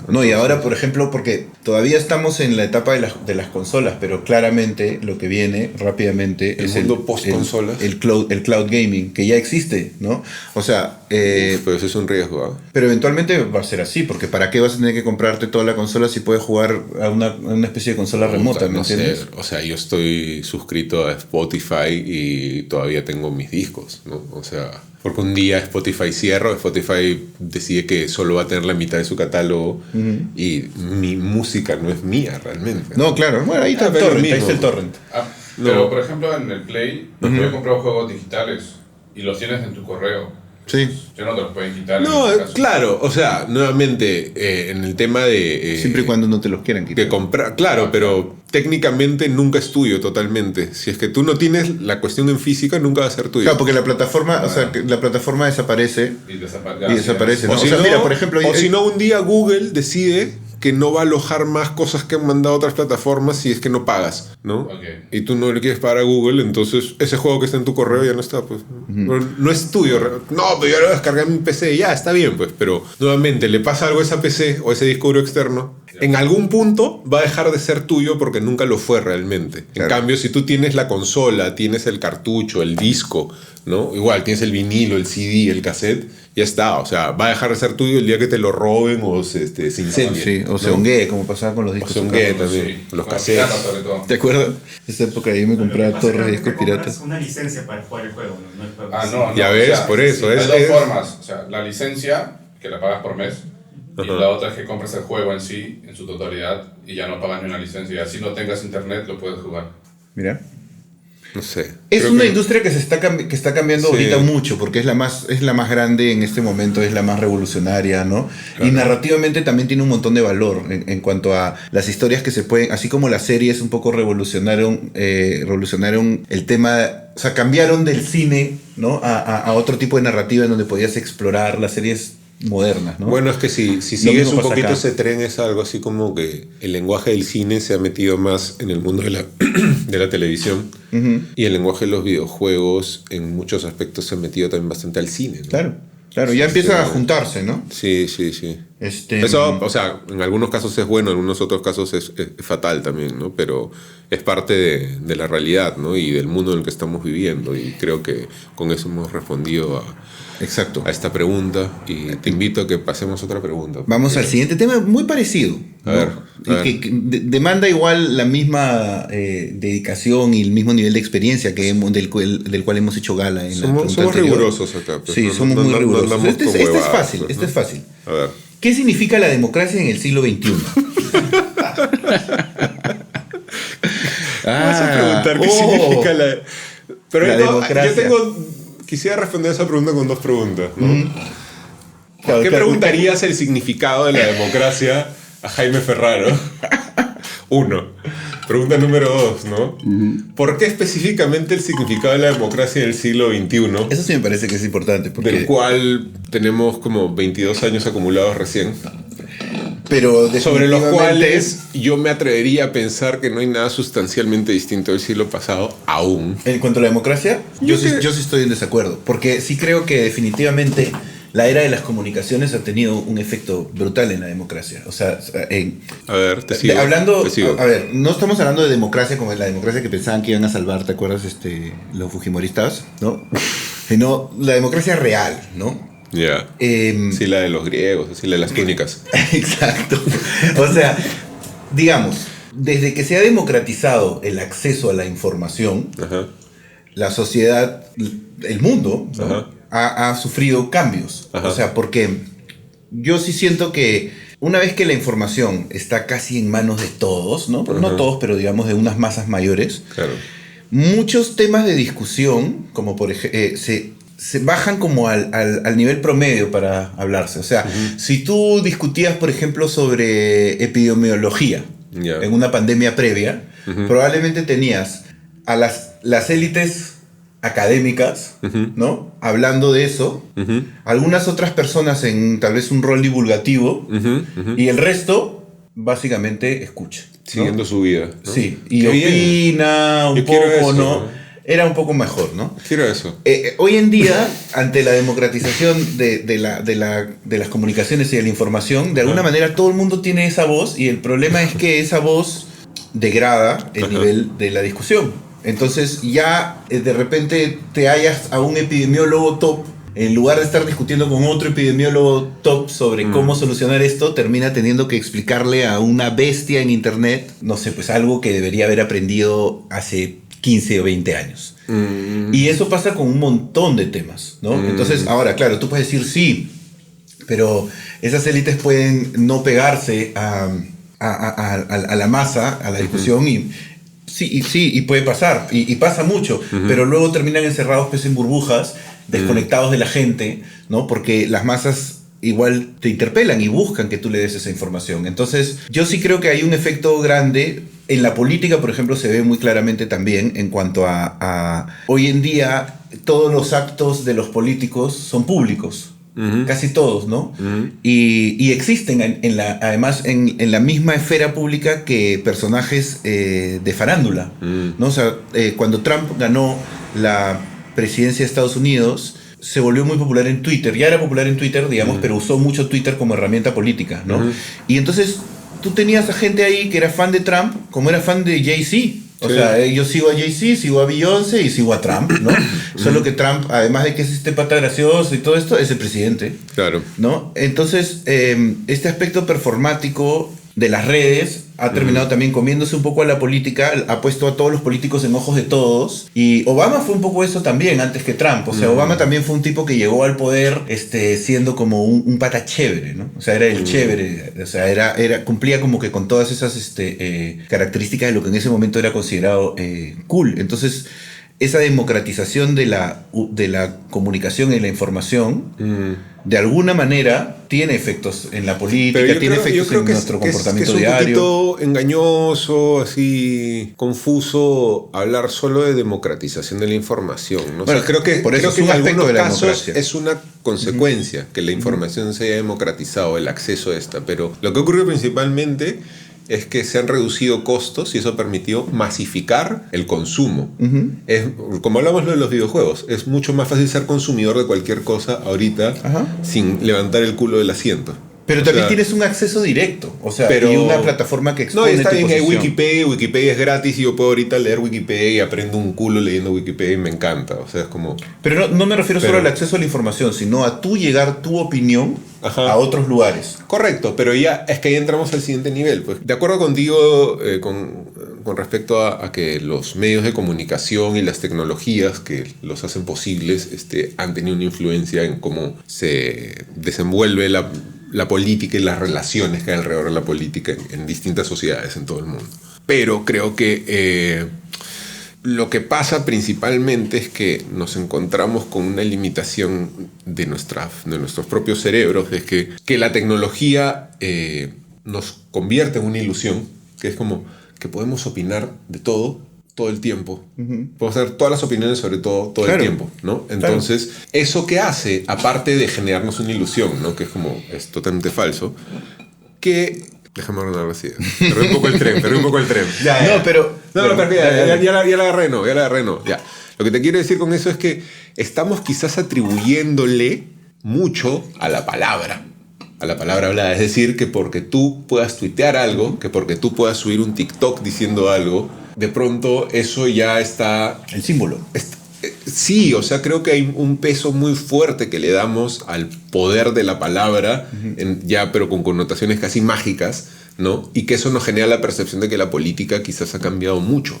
S1: No, y ahora, por ejemplo, porque todavía estamos en la etapa de las consolas, pero claramente lo que viene rápidamente
S2: es el mundo post-consolas.
S1: El cloud gaming, que ya existe, ¿no? O sea...
S2: pero eso es un riesgo, ¿eh?
S1: Pero eventualmente va a ser así, porque ¿para qué vas a tener que comprarte toda la consola si puedes jugar a una especie de consola remota, ¿me entiendes?
S2: O sea, yo estoy suscrito a Spotify y todavía tengo mis discos, ¿no? O sea... Porque un día Spotify cierra, Spotify decide que solo va a tener la mitad de su catálogo y mi música no es mía realmente.
S1: No, claro. Bueno, ahí está el torrent. Ahí está el torrent.
S3: Pero, por ejemplo, en el Play, yo he comprado juegos digitales y los tienes en tu correo.
S1: Sí.
S3: Yo no te los pueden quitar.
S2: No, claro. O sea, nuevamente, en el tema de...
S1: siempre y cuando no te los quieran quitar.
S2: De comprar, claro, pero técnicamente nunca es tuyo totalmente. Si es que tú no tienes la cuestión en física, nunca va a ser tuyo.
S1: Claro, porque la plataforma, o sea, la plataforma desaparece. Y desaparece. ¿No?
S2: O sea, mira, por ejemplo... O si no, un día Google decide que no va a alojar más cosas que han mandado otras plataformas si es que no pagas, ¿no?
S3: Okay.
S2: Y tú no le quieres pagar a Google, entonces ese juego que está en tu correo ya no está, pues. No es tuyo. No, pero yo lo descargué en mi PC, ya, está bien, pues. Pero nuevamente, le pasa algo a esa PC o a ese disco duro externo, en algún punto va a dejar de ser tuyo porque nunca lo fue realmente. Claro. En cambio, si tú tienes la consola, tienes el cartucho, el disco, ¿no? Igual tienes el vinilo, el CD, el cassette, ya está. O sea, va a dejar de ser tuyo el día que te lo roben o se incendie.
S1: Sí, o se honguee, como pasaba con los discos.
S2: O se honguee también,
S3: sí.
S2: Los cassettes.
S1: ¿Te acuerdas? En esa época yo me compraba torres de discos piratas.
S4: Una licencia para jugar el juego, no el
S3: no.
S4: juego.
S2: Ya ves, o sea, por eso.
S3: Hay dos formas. O sea, la licencia, que la pagas por mes, y la otra es que compras el juego en sí, en su totalidad, y ya no pagas ni una licencia. Y así no tengas internet, lo puedes jugar.
S1: Mira.
S2: No sé.
S1: Es una industria que está cambiando ahorita mucho, porque es la más grande en este momento, es la más revolucionaria, ¿no? Claro. Y narrativamente también tiene un montón de valor en cuanto a las historias que se pueden, así como las series un poco revolucionaron el tema, o sea, cambiaron del cine, ¿no? A otro tipo de narrativa en donde podías explorar. Las series modernas, ¿no?
S2: Bueno, es que si sigues un poquito acá. Ese tren, es algo así como que el lenguaje del cine se ha metido más en el mundo de la televisión, y el lenguaje de los videojuegos en muchos aspectos se ha metido también bastante al cine, ¿no?
S1: Claro, ya empieza a juntarse, ¿no?
S2: Sí. Eso, o sea, en algunos casos es bueno, en algunos otros casos es fatal también, ¿no? Pero es parte de la realidad, ¿no? Y del mundo en el que estamos viviendo. Y creo que con eso hemos respondido a esta pregunta. Y te invito a que pasemos a otra pregunta.
S1: Vamos al siguiente tema, muy parecido, ¿no? A ver. Que demanda igual la misma dedicación y el mismo nivel de experiencia del cual hemos hecho gala en la pregunta anterior.
S2: Somos rigurosos acá.
S1: Pues, sí, somos muy rigurosos. Este es fácil.
S2: A ver.
S1: ¿Qué significa la democracia en el siglo XXI?
S2: Vas a preguntar qué significa la... Pero la democracia. Quisiera responder esa pregunta con dos preguntas, ¿no? ¿Por qué preguntarías el significado de la democracia a Jaime Ferraro? 1. Pregunta número 2, ¿no? ¿Por qué específicamente el significado de la democracia en el siglo XXI?
S1: Eso sí me parece que es importante.
S2: Del cual tenemos como 22 años acumulados recién.
S1: Pero
S2: sobre los cuales yo me atrevería a pensar que no hay nada sustancialmente distinto del siglo pasado aún.
S1: En cuanto a la democracia, yo sí estoy en desacuerdo. Porque sí creo que definitivamente la era de las comunicaciones ha tenido un efecto brutal en la democracia. O sea,
S2: a ver, te sigo.
S1: A ver, no estamos hablando de democracia como la democracia que pensaban que iban a salvar, ¿te acuerdas? Los fujimoristas, ¿no? Sino la democracia real, ¿no?
S2: Ya. Sí, la de los griegos, sí, la de las túnicas.
S1: Exacto. O sea, digamos, desde que se ha democratizado el acceso a la información, la sociedad, el mundo, ¿no? ha sufrido cambios. O sea, porque yo sí siento que una vez que la información está casi en manos de todos, ¿no? No todos, pero digamos de unas masas mayores, muchos temas de discusión, como por ejemplo, se bajan como al nivel promedio para hablarse. O sea, si tú discutías, por ejemplo, sobre epidemiología en una pandemia previa, probablemente tenías a las élites académicas, ¿no? Hablando de eso, algunas otras personas en tal vez un rol divulgativo, y el resto básicamente escucha, ¿no?
S2: Siguiendo su vida, ¿no?
S1: Sí, y opina un poco, eso, ¿no? Era un poco mejor, ¿no?
S2: Quiero eso.
S1: Hoy en día, ante la democratización de las comunicaciones y de la información, de alguna manera todo el mundo tiene esa voz, y el problema es que esa voz degrada el nivel de la discusión. Entonces ya de repente te hallas a un epidemiólogo top, en lugar de estar discutiendo con otro epidemiólogo top sobre cómo solucionar esto, termina teniendo que explicarle a una bestia en internet, no sé, pues algo que debería haber aprendido hace 15 o 20 años. Y eso pasa con un montón de temas, ¿no? Entonces, ahora, claro, tú puedes decir sí, pero esas élites pueden no pegarse a la masa, a la discusión, y puede pasar, y pasa mucho, pero luego terminan encerrados pues en burbujas, desconectados de la gente, ¿no? Porque las masas igual te interpelan y buscan que tú le des esa información. Entonces, yo sí creo que hay un efecto grande. En la política, por ejemplo, se ve muy claramente también en cuanto a hoy en día todos los actos de los políticos son públicos. Casi todos, ¿no? Y existen además en la misma esfera pública que personajes de farándula, ¿no? O sea, cuando Trump ganó la presidencia de Estados Unidos, se volvió muy popular en Twitter. Ya era popular en Twitter, digamos, pero usó mucho Twitter como herramienta política, ¿no? Y entonces tú tenías a gente ahí que era fan de Trump, como era fan de Jay-Z. O sea, yo sigo a Jay-Z, sigo a Beyoncé y sigo a Trump, ¿no? Solo que Trump, además de que es este pata gracioso y todo esto, es el presidente.
S2: Claro.
S1: ¿No? Entonces, este aspecto performático de las redes ha terminado también comiéndose un poco a la política, ha puesto a todos los políticos en ojos de todos. Y Obama fue un poco eso también, antes que Trump. O sea, Obama también fue un tipo que llegó al poder siendo como un pata chévere, ¿no? O sea, era el chévere. O sea, cumplía como que con todas esas características de lo que en ese momento era considerado cool. Entonces, esa democratización de la comunicación y la información de alguna manera tiene efectos en la política, tiene efectos en nuestro comportamiento diario.
S2: Es un poquito engañoso, así confuso hablar solo de democratización de la información, ¿no?
S1: Bueno,
S2: o sea, creo que en algunos casos es una consecuencia que la información se haya democratizado, el acceso a esta, pero lo que ocurre principalmente es que se han reducido costos y eso ha permitido masificar el consumo. Como hablamos de los videojuegos, es mucho más fácil ser consumidor de cualquier cosa ahorita sin levantar el culo del asiento.
S1: Pero también tienes un acceso directo, o sea, y una plataforma que expone
S2: está
S1: tu
S2: bien, hay
S1: posición.
S2: Wikipedia es gratis y yo puedo ahorita leer Wikipedia y aprendo un culo leyendo Wikipedia y me encanta, o sea, es como...
S1: Pero no me refiero solo al acceso a la información, sino a tú llegar tu opinión a otros lugares.
S2: Correcto, pero ya es que ahí entramos al siguiente nivel, pues. De acuerdo contigo, con respecto a que los medios de comunicación y las tecnologías que los hacen posibles han tenido una influencia en cómo se desenvuelve la política y las relaciones que hay alrededor de la política en distintas sociedades en todo el mundo. Pero creo que lo que pasa principalmente es que nos encontramos con una limitación de nuestros propios cerebros, es que la tecnología nos convierte en una ilusión, que es como que podemos opinar de todo el tiempo. Podemos hacer todas las opiniones sobre todo el tiempo, ¿no? Entonces, ¿eso qué hace? Aparte de generarnos una ilusión, ¿no? Que es como, es totalmente falso, que... Déjame ordenarlo así. Perdí un poco el tren.
S1: No, pero
S2: ya la agarré, no. Ya. Lo que te quiero decir con eso es que estamos quizás atribuyéndole mucho a la palabra hablada. Es decir, que porque tú puedas tuitear algo, que porque tú puedas subir un TikTok diciendo algo, de pronto eso ya está...
S1: El símbolo.
S2: Sí, o sea, creo que hay un peso muy fuerte que le damos al poder de la palabra, pero con connotaciones casi mágicas, ¿no? Y que eso nos genera la percepción de que la política quizás ha cambiado mucho.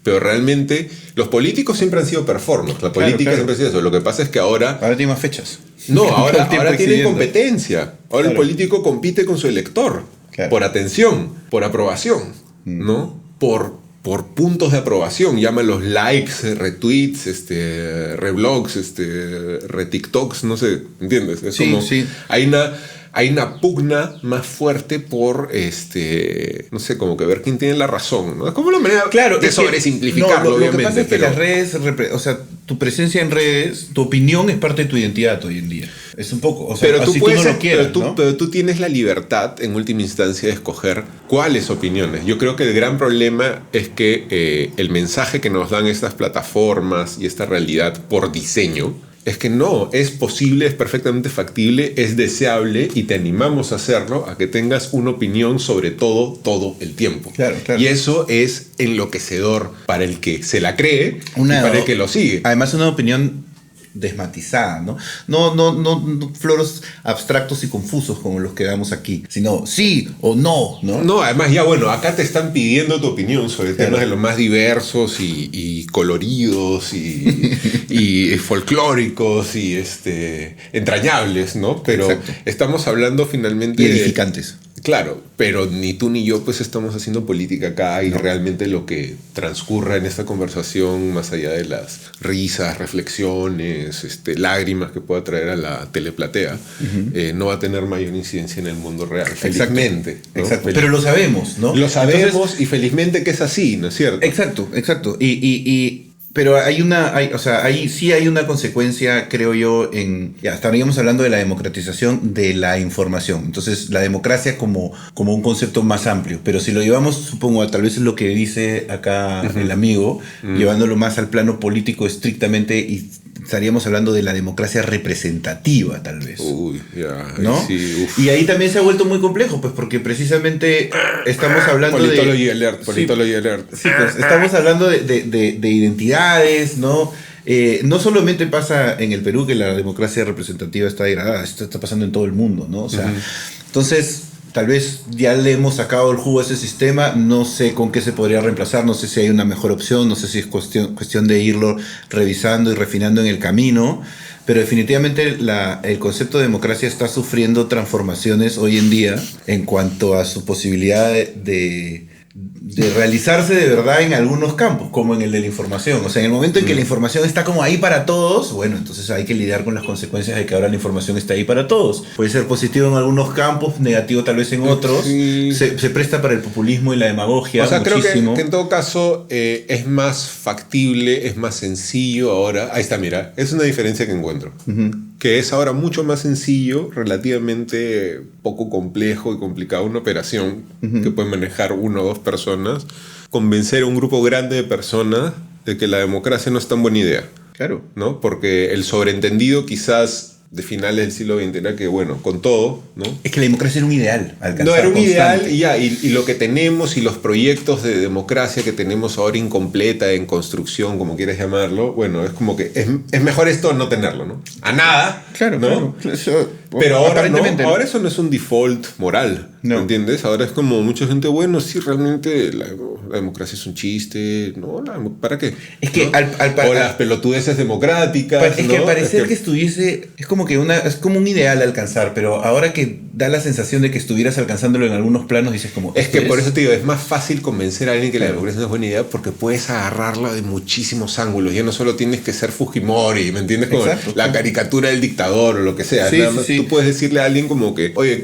S2: Pero realmente los políticos siempre han sido performance. La política siempre ha sido eso. Lo que pasa es que ahora
S1: tiene más fechas.
S2: No, ahora tiene competencia. Ahora el político compite con su elector. Por atención, por aprobación, ¿no? Por puntos de aprobación, llámalos likes, retweets, reblogs, retiktoks, no sé, ¿entiendes? Es como hay una pugna más fuerte por, no sé, como que ver quién tiene la razón, ¿no? Es como una manera de sobresimplificarlo, obviamente.
S1: Lo que pasa es que las redes, o sea, tu presencia en redes, tu opinión es parte de tu identidad hoy en día. Es un poco, o sea,
S2: pero
S1: tú no lo quieras,
S2: pero tú tienes la libertad, en última instancia, de escoger cuáles opiniones. Yo creo que el gran problema es que el mensaje que nos dan estas plataformas y esta realidad por diseño es que no, es posible, es perfectamente factible, es deseable y te animamos a hacerlo, a que tengas una opinión sobre todo el tiempo.
S1: Claro.
S2: Y eso es enloquecedor para el que se la cree y para el que lo sigue.
S1: Además, una opinión desmatizada, ¿no? No floros abstractos y confusos como los que damos aquí, sino sí o no, ¿no?
S2: No, además ya bueno, acá te están pidiendo tu opinión sobre temas de los más diversos y coloridos y folclóricos y entrañables, ¿no? Pero estamos hablando finalmente
S1: y edificantes.
S2: Claro, pero ni tú ni yo pues estamos haciendo política acá y realmente lo que transcurra en esta conversación, más allá de las risas, reflexiones, lágrimas que pueda traer a la teleplatea, no va a tener mayor incidencia en el mundo real, felizmente. ¿No?
S1: Exacto. Pero lo sabemos, ¿no?
S2: Lo sabemos. Entonces, y felizmente que es así, ¿no es cierto?
S1: Exacto. Pero ahí sí hay una consecuencia, creo yo, estaríamos hablando de la democratización de la información. Entonces, la democracia como un concepto más amplio. Pero si lo llevamos, supongo, tal vez es lo que dice acá el amigo, llevándolo más al plano político estrictamente, y estaríamos hablando de la democracia representativa, tal vez. ¿No?
S2: Sí,
S1: y ahí también se ha vuelto muy complejo, pues porque precisamente estamos hablando
S2: Politology alert.
S1: Sí, pues estamos hablando de identidades, ¿no? No solamente pasa en el Perú que la democracia representativa está degradada, esto está pasando en todo el mundo, ¿no? O sea, entonces tal vez ya le hemos sacado el jugo a ese sistema, no sé con qué se podría reemplazar, no sé si hay una mejor opción, no sé si es cuestión de irlo revisando y refinando en el camino, pero definitivamente el concepto de democracia está sufriendo transformaciones hoy en día en cuanto a su posibilidad de de realizarse de verdad en algunos campos, como en el de la información. O sea, en el momento en que la información está como ahí para todos, bueno, entonces hay que lidiar con las consecuencias de que ahora la información está ahí para todos. Puede ser positivo en algunos campos, negativo tal vez en otros. Sí. Se presta para el populismo y la demagogia.
S2: O sea,
S1: muchísimo.
S2: Creo que en todo caso es más factible, es más sencillo ahora. Ahí está, mira, es una diferencia que encuentro. Que es ahora mucho más sencillo, relativamente poco complejo y complicado, una operación que pueden manejar 1 o 2 personas, convencer a un grupo grande de personas de que la democracia no es tan buena idea.
S1: Claro.
S2: ¿No? Porque el sobreentendido quizás de finales del siglo XX era que, bueno, con todo, ¿no?
S1: Es que la democracia era un ideal alcanzar.
S2: No, era un
S1: constante.
S2: ideal y lo que tenemos y los proyectos de democracia que tenemos ahora incompleta, en construcción, como quieras llamarlo, bueno, es como que es mejor esto no tenerlo, ¿no? A nada.
S1: Claro,
S2: ¿no?
S1: claro. Eso,
S2: pero ahora no,
S1: ¿no?
S2: ahora eso no es un default moral, no. ¿Entiendes? Ahora es como mucha gente, bueno, sí, realmente la democracia es un chiste, ¿no? ¿Para qué?
S1: Es que
S2: ¿no? O las pelotudeces democráticas.
S1: Es que al parecer que estuviese, es como que es como un ideal alcanzar, pero ahora que da la sensación de que estuvieras alcanzándolo en algunos planos, dices como...
S2: Es que por eso te digo, es más fácil convencer a alguien que
S1: claro.
S2: la democracia no es buena idea porque puedes agarrarla de muchísimos ángulos. Ya no solo tienes que ser Fujimori, ¿me entiendes? Como exacto, la caricatura del dictador o lo que sea.
S1: Sí,
S2: nada más
S1: sí.
S2: Tú puedes decirle a alguien como que, oye,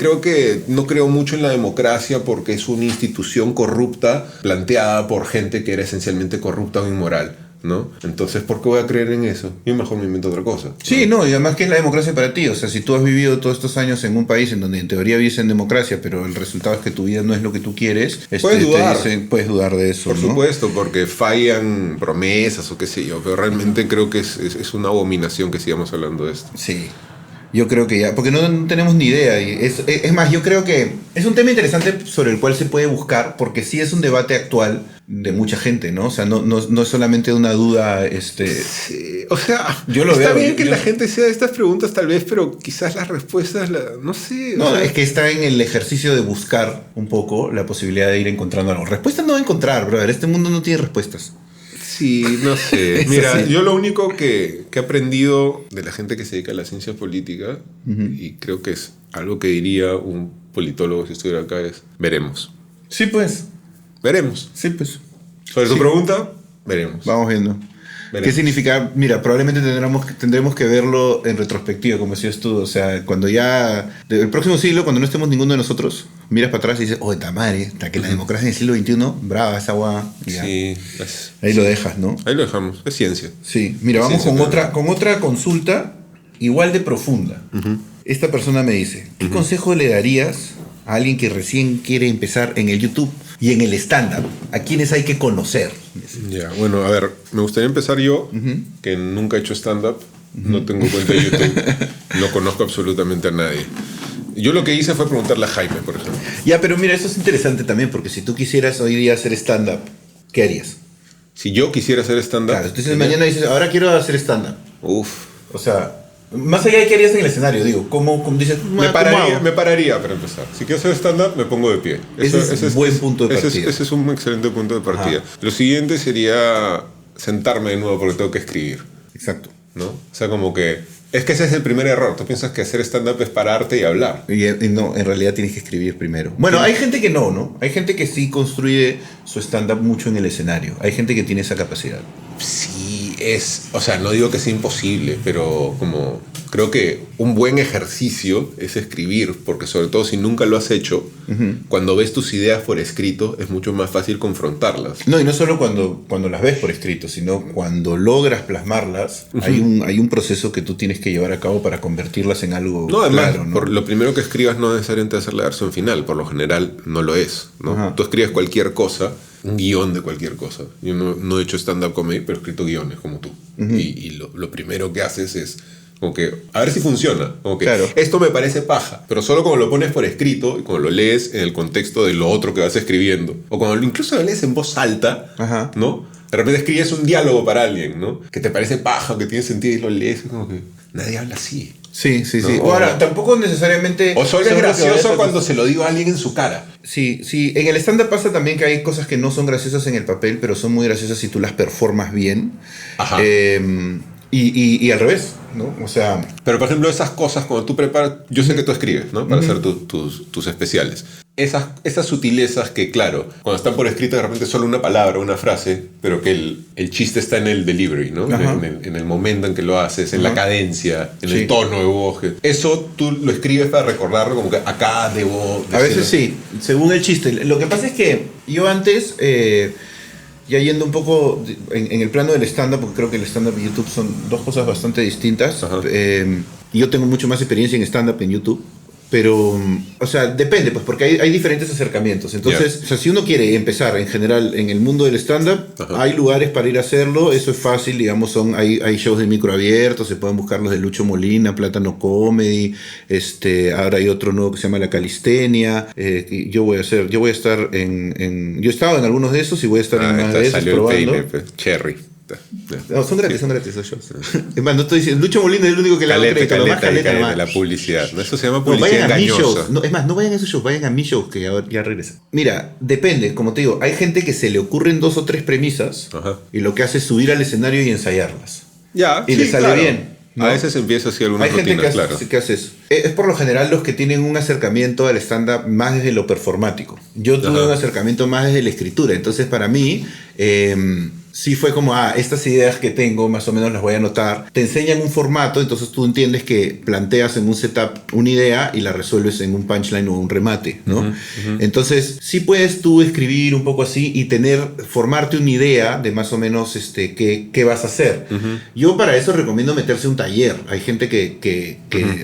S2: no creo mucho en la democracia porque es una institución corrupta planteada por gente que era esencialmente corrupta o inmoral, ¿no? Entonces, ¿por qué voy a creer en eso? Yo mejor me invento otra cosa.
S1: Sí, no, y además, ¿qué es la democracia para ti? O sea, si tú has vivido todos estos años en un país en donde en teoría vives en democracia, pero el resultado es que tu vida no es lo que tú quieres,
S2: puedes dudar.
S1: Puedes dudar de eso,
S2: por
S1: ¿no?
S2: supuesto, porque fallan promesas o qué sé yo, pero realmente creo que es una abominación que sigamos hablando de esto.
S1: Sí. Yo creo que ya, porque no tenemos ni idea. Y es más, yo creo que es un tema interesante sobre el cual se puede buscar, porque sí es un debate actual de mucha gente, ¿no? O sea, no es solamente una duda.
S2: Sí, o sea,
S1: yo lo
S2: está
S1: veo,
S2: bien que la gente se haga estas preguntas tal vez, pero quizás las respuestas, no sé.
S1: No, es que está en el ejercicio de buscar un poco la posibilidad de ir encontrando algo. Respuestas no va a encontrar, brother. Este mundo no tiene respuestas.
S2: Sí, no sé. Mira, yo lo único que he aprendido de la gente que se dedica a la ciencia política, y creo que es algo que diría un politólogo si estuviera acá, es veremos.
S1: Sí, pues.
S2: Veremos.
S1: Sí, pues.
S2: Sobre tu pregunta, veremos.
S1: Vamos viendo. ¿Qué significa? Mira, probablemente tendremos que verlo en retrospectiva, como decías tú. O sea, cuando ya... El próximo siglo, cuando no estemos ninguno de nosotros, miras para atrás y dices, oh, tamare, hasta que la democracia en el siglo XXI, brava esa guá.
S2: Sí.
S1: Ahí lo dejas, ¿no?
S2: Ahí lo dejamos. Es ciencia.
S1: Sí. Mira, vamos con otra consulta igual de profunda. Esta persona me dice, ¿qué consejo le darías a alguien que recién quiere empezar en el YouTube y en el stand-up? ¿A quiénes hay que conocer?
S2: Ya, bueno, a ver, me gustaría empezar yo, que nunca he hecho stand-up, no tengo cuenta de YouTube, no conozco absolutamente a nadie. Yo lo que hice fue preguntarle a Jaime, por ejemplo.
S1: Ya, pero mira, eso es interesante también, porque si tú quisieras hoy día hacer stand-up, ¿qué harías?
S2: Si yo quisiera hacer stand-up...
S1: Claro, entonces mañana dices, ahora quiero hacer stand-up.
S2: Uf.
S1: O sea... Más allá de qué harías en el escenario, digo, ¿cómo dices?
S2: Me pararía para empezar. Si quiero hacer stand-up, me pongo de pie.
S1: Ese es un buen punto de partida.
S2: Ese es un excelente punto de partida. Ajá. Lo siguiente sería sentarme de nuevo porque tengo que escribir.
S1: Exacto.
S2: ¿No? O sea, como que... Es que ese es el primer error. Tú piensas que hacer stand-up es pararte y hablar.
S1: Y no, en realidad tienes que escribir primero. Bueno, hay gente que no. Hay gente que sí construye su stand-up mucho en el escenario. Hay gente que tiene esa capacidad.
S2: Sí, o sea, no digo que sea imposible, pero como creo que un buen ejercicio es escribir, porque sobre todo si nunca lo has hecho, cuando ves tus ideas por escrito es mucho más fácil confrontarlas.
S1: No, y no solo cuando las ves por escrito, sino cuando logras plasmarlas, hay un proceso que tú tienes que llevar a cabo para convertirlas en algo
S2: además,
S1: claro, ¿no?
S2: Lo primero que escribas no necesariamente hacer la versión final, por lo general no lo es, ¿no? Tú escribes cualquier cosa, un guión de cualquier cosa. Yo no he hecho stand-up comedy, pero he escrito guiones como tú. Y lo primero que haces es como que, a ver si funciona. Como que, claro, esto me parece paja, pero solo cuando lo pones por escrito y cuando lo lees en el contexto de lo otro que vas escribiendo. O cuando incluso lo lees en voz alta, ¿no? De repente escribes un diálogo para alguien, ¿no? Que te parece paja, que tiene sentido y lo lees. Como que nadie habla así.
S1: Sí.
S2: ¿No?
S1: Ahora, tampoco necesariamente...
S2: O solo es gracioso cuando se lo digo a alguien en su cara.
S1: Sí. En el stand-up pasa también que hay cosas que no son graciosas en el papel, pero son muy graciosas si tú las performas bien. Y al revés, ¿no? O sea...
S2: Pero, por ejemplo, esas cosas, cuando tú preparas... Yo sé que tú escribes, ¿no? Para hacer tus especiales. Esas sutilezas que, claro, cuando están por escrito, de repente solo una palabra, una frase, pero que el chiste está en el delivery, ¿no? En el momento en que lo haces, en la cadencia, en el tono de voz. Eso tú lo escribes para recordarlo, como que acá debo...
S1: A veces sí, según el chiste. Lo que pasa es que yo antes... ya yendo un poco en el plano del stand-up, porque creo que el stand-up y YouTube son dos cosas bastante distintas. Yo tengo mucho más experiencia en stand-up en YouTube. Pero, o sea, depende, pues, porque hay diferentes acercamientos. Entonces, o sea, si uno quiere empezar en general en el mundo del stand-up, hay lugares para ir a hacerlo, eso es fácil, digamos, hay shows de micro abiertos, se pueden buscar los de Lucho Molina, Plátano Comedy, ahora hay otro nuevo que se llama La Calistenia. Yo voy a estar yo he estado en algunos de esos y voy a estar en más de esos probando.
S2: El peine, Cherry.
S1: No, son gratis esos shows. Es más, no estoy diciendo, Lucho Molina es el único que le hago crédito,
S2: caleta, la publicidad. ¿No? Eso se llama publicidad engañosa.
S1: Es más, no vayan a esos shows, vayan a mis shows, que ya regresa. Mira, depende, como te digo, hay gente que se le ocurren 2 o 3 premisas y lo que hace es subir al escenario y ensayarlas. Y le sale bien. ¿no?
S2: A veces empiezo así algunas rutinas,
S1: hay gente que hace eso. Es por lo general los que tienen un acercamiento al stand-up más desde lo performático. Yo tuve un acercamiento más desde la escritura. Entonces, para mí... sí fue como, estas ideas que tengo más o menos las voy a anotar. Te enseñan un formato, entonces tú entiendes que planteas en un setup una idea y la resuelves en un punchline o un remate, ¿no? Entonces sí puedes tú escribir un poco así y formarte una idea de más o menos qué vas a hacer. Yo para eso recomiendo meterse a un taller. Hay gente que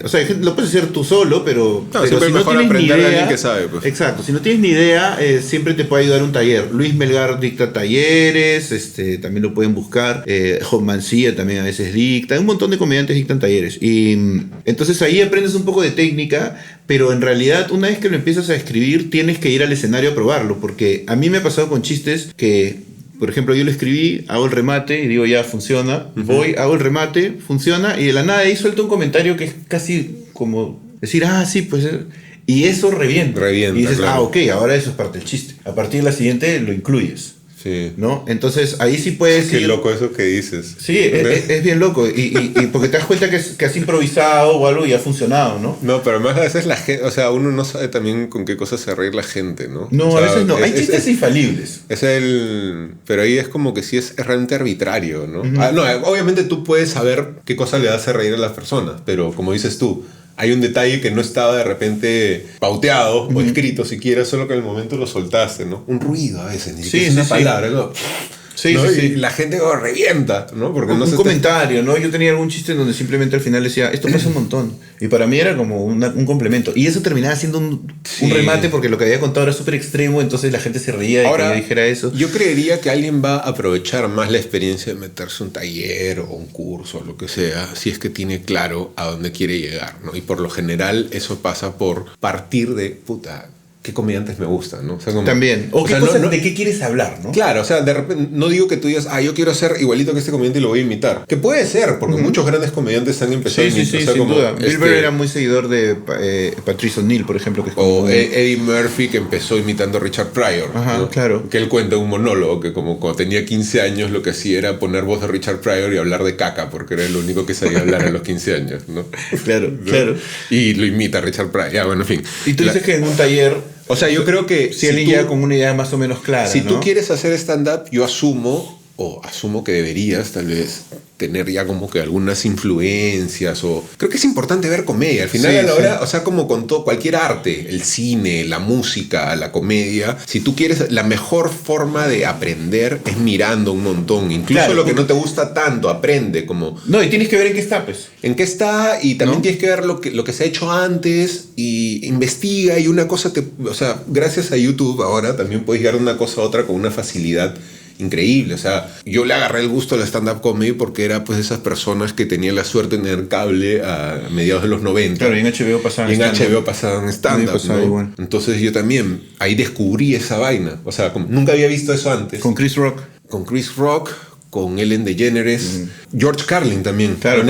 S1: o sea, lo puedes hacer tú solo, pero
S2: siempre
S1: si
S2: mejor
S1: no tienes
S2: aprender
S1: ni idea,
S2: de alguien que sabe, pues.
S1: Exacto, si no tienes ni idea, siempre te puede ayudar un taller. Luis Melgar dicta talleres, también lo pueden buscar. Job Mancilla también a veces dicta. Un montón de comediantes dictan talleres. Y entonces ahí aprendes un poco de técnica, pero en realidad una vez que lo empiezas a escribir tienes que ir al escenario a probarlo, porque a mí me ha pasado con chistes que, por ejemplo, yo lo escribí, hago el remate y digo, ya funciona. Voy, hago el remate, funciona, y de la nada ahí suelto un comentario que es casi como decir, sí, pues... Y eso revienta. Y dices, claro. Ok, ahora eso es parte del chiste. A partir de la siguiente lo incluyes.
S2: Sí.
S1: ¿No? Entonces ahí sí puedes
S2: Qué loco eso que dices.
S1: Sí, es bien loco. Y porque te das cuenta que has improvisado o algo y ha funcionado, ¿no?
S2: No, pero además a veces la gente, o sea, uno no sabe también con qué cosas se reír la gente, ¿no?
S1: No,
S2: o sea,
S1: a veces no. Hay chistes infalibles.
S2: Pero ahí es como que sí es realmente arbitrario, ¿no? No, obviamente tú puedes saber qué cosa le hace reír a las personas, pero como dices tú, hay un detalle que no estaba de repente pauteado o escrito siquiera, solo que en el momento lo soltaste, ¿no? Un ruido a veces, ni siquiera una palabra, ¿no? Y la gente revienta, ¿no? Porque
S1: un comentario, ¿no? Yo tenía algún chiste en donde simplemente al final decía, esto pasa un montón. Y para mí era como un complemento. Y eso terminaba siendo un remate, porque lo que había contado era súper extremo, entonces la gente se reía de que yo dijera eso.
S2: Yo creería que alguien va a aprovechar más la experiencia de meterse un taller o un curso o lo que sea, si es que tiene claro a dónde quiere llegar, ¿no? Y por lo general eso pasa por partir de, qué comediantes me gustan, ¿no? O sea,
S1: también. O qué de qué quieres hablar, ¿no?
S2: Claro, o sea, de repente no digo que tú digas, yo quiero ser igualito que este comediante y lo voy a imitar. Que puede ser, porque muchos grandes comediantes han empezado a imitar.
S1: Sí, sin duda. Bill Burr era muy seguidor de Patrice O'Neill, por ejemplo. Que es
S2: o Eddie Murphy, que empezó imitando a Richard Pryor.
S1: ¿no? Claro.
S2: Que él cuenta un monólogo que como cuando tenía 15 años lo que hacía era poner voz de Richard Pryor y hablar de caca, porque era el único que sabía hablar a los 15 años, ¿no?
S1: Claro.
S2: Y lo imita a Richard Pryor. Bueno, en fin.
S1: Y tú dices que en un taller...
S2: O sea, yo creo que...
S1: Si alguien llega con una idea más o menos clara,
S2: si tú quieres hacer stand-up, yo asumo que deberías tal vez tener ya como que algunas influencias, o creo que es importante ver comedia al final a la hora, o sea, como con todo, cualquier arte, el cine, la música, la comedia, si tú quieres, la mejor forma de aprender es mirando un montón, incluso lo que no te gusta tanto, aprende como...
S1: No, y tienes que ver en qué está, pues.
S2: En qué está, y también tienes que ver lo que se ha hecho antes, y investiga, y una cosa o sea, gracias a YouTube ahora también puedes llegar de una cosa a otra con una facilidad increíble. O sea, yo le agarré el gusto a la stand-up comedy porque era pues esas personas que tenían la suerte de tener cable a mediados de los 90.
S1: Claro, y en HBO pasaban
S2: stand-up, ¿no? Entonces yo también ahí descubrí esa vaina. O sea, nunca había visto eso antes.
S1: Con Chris Rock.
S2: Con Ellen DeGeneres, George Carlin también.
S1: Claro,